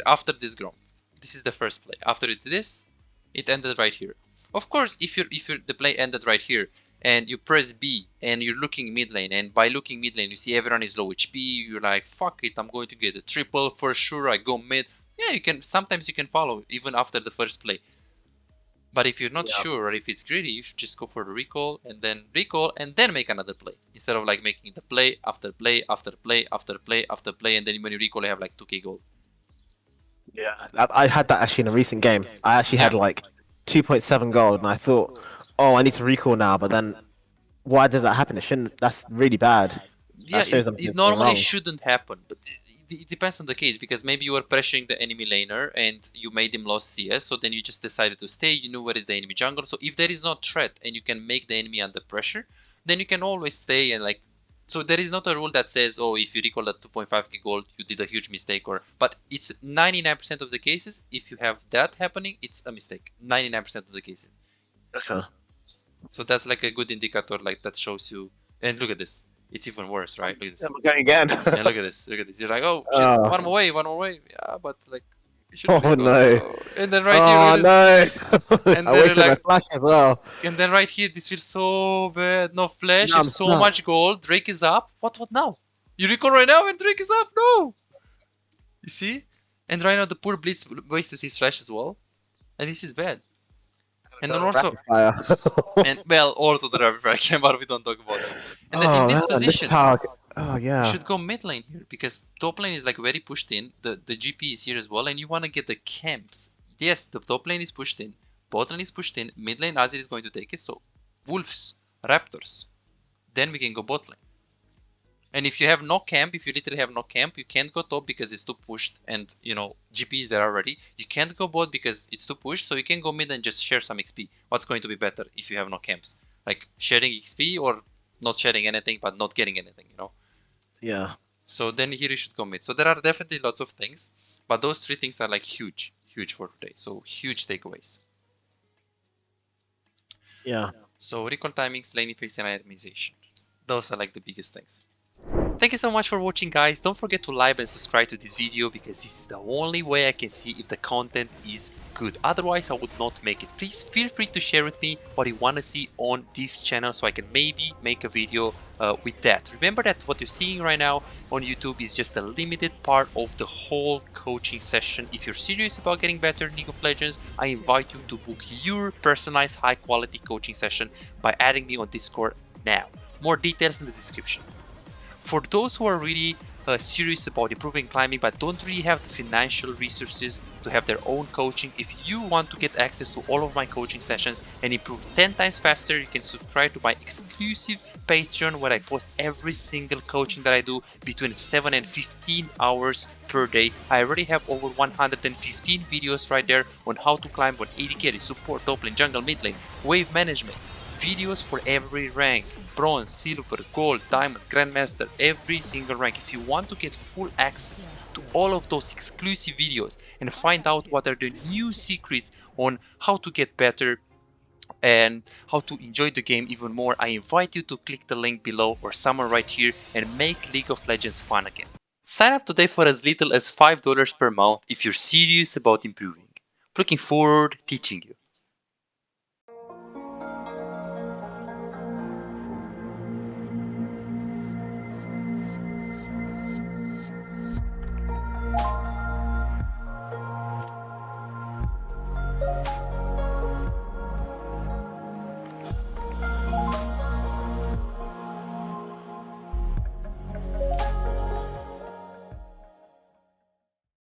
after this Grom. This is the first play. After this, it ended right here. Of course, if the play ended right here and you press B and you're looking mid lane, and by looking mid lane you see everyone is low HP, you're like, fuck it, I'm going to get a triple for sure, I go mid. Yeah, you can, sometimes you can follow even after the first play. But if you're not sure, or if it's greedy, you should just go for the recall and then make another play. Instead of like making the play after play after play after play after play, and then when you recall you have like 2k gold. Yeah, I had that actually in a recent game. I actually had like 2.7 gold, and I thought, oh, I need to recall now. But then, why does that happen? It shouldn't. That's really bad. Yeah, it normally shouldn't happen, but it depends on the case, because maybe you were pressuring the enemy laner and you made him lose CS, so then you just decided to stay. You know where is the enemy jungle, so if there is no threat and you can make the enemy under pressure, then you can always stay and like. So there is not a rule that says, oh, if you recall at 2.5k gold, you did a huge mistake, or. But it's 99% of the cases. If you have that happening, it's a mistake. 99% of the cases. Okay. So that's like a good indicator, like that shows you. And look at this. It's even worse, right? Look at this. I'm going again. And look at this. Look at this. You're like, oh, shit, one more way. Yeah, but like, you should. Oh no! And then right here. No! And I wasted my flash as well. And then right here, this feels so bad. No flash. No, so much gold. Drake is up. What now? You recall right now and Drake is up. No. You see? And right now the poor Blitz wasted his flash as well, and this is bad. And then also, and well, also the rapid fire came out. We don't talk about it. And then in this position, you should go mid lane here, because top lane is like very pushed in. The GP is here as well, and you want to get the camps. Yes, the top lane is pushed in, bot lane is pushed in, mid lane Azir is going to take it. So wolves, raptors, then we can go bot lane. And if you have no camp, if you literally have no camp, you can't go top because it's too pushed, and you know GP is there already. You can't go bot because it's too pushed, so you can go mid and just share some XP. What's going to be better if you have no camps? Like sharing XP or not sharing anything but not getting anything, you know? Yeah. So then here you should go mid. So there are definitely lots of things, but those three things are like huge for today. So huge takeaways. Yeah. So recall timings, lane phase, and itemization. Those are like the biggest things. Thank you so much for watching, guys. Don't forget to like and subscribe to this video, because this is the only way I can see if the content is good. Otherwise, I would not make it. Please feel free to share with me what you want to see on this channel, so I can maybe make a video with that. Remember that what you're seeing right now on YouTube is just a limited part of the whole coaching session. If you're serious about getting better in League of Legends, I invite you to book your personalized high-quality coaching session by adding me on Discord now. More details in the description. For those who are really serious about improving climbing but don't really have the financial resources to have their own coaching, if you want to get access to all of my coaching sessions and improve 10 times faster, you can subscribe to my exclusive Patreon, where I post every single coaching that I do between 7 and 15 hours per day. I already have over 115 videos right there on how to climb on AD carry, support, top lane, jungle, mid lane, wave management. Videos for every rank, bronze, silver, gold, diamond, grandmaster, every single rank. If you want to get full access to all of those exclusive videos and find out what are the new secrets on how to get better and how to enjoy the game even more, I invite you to click the link below or somewhere right here and make League of Legends fun again. Sign up today for as little as $5 per month if you're serious about improving. Looking forward to teaching you.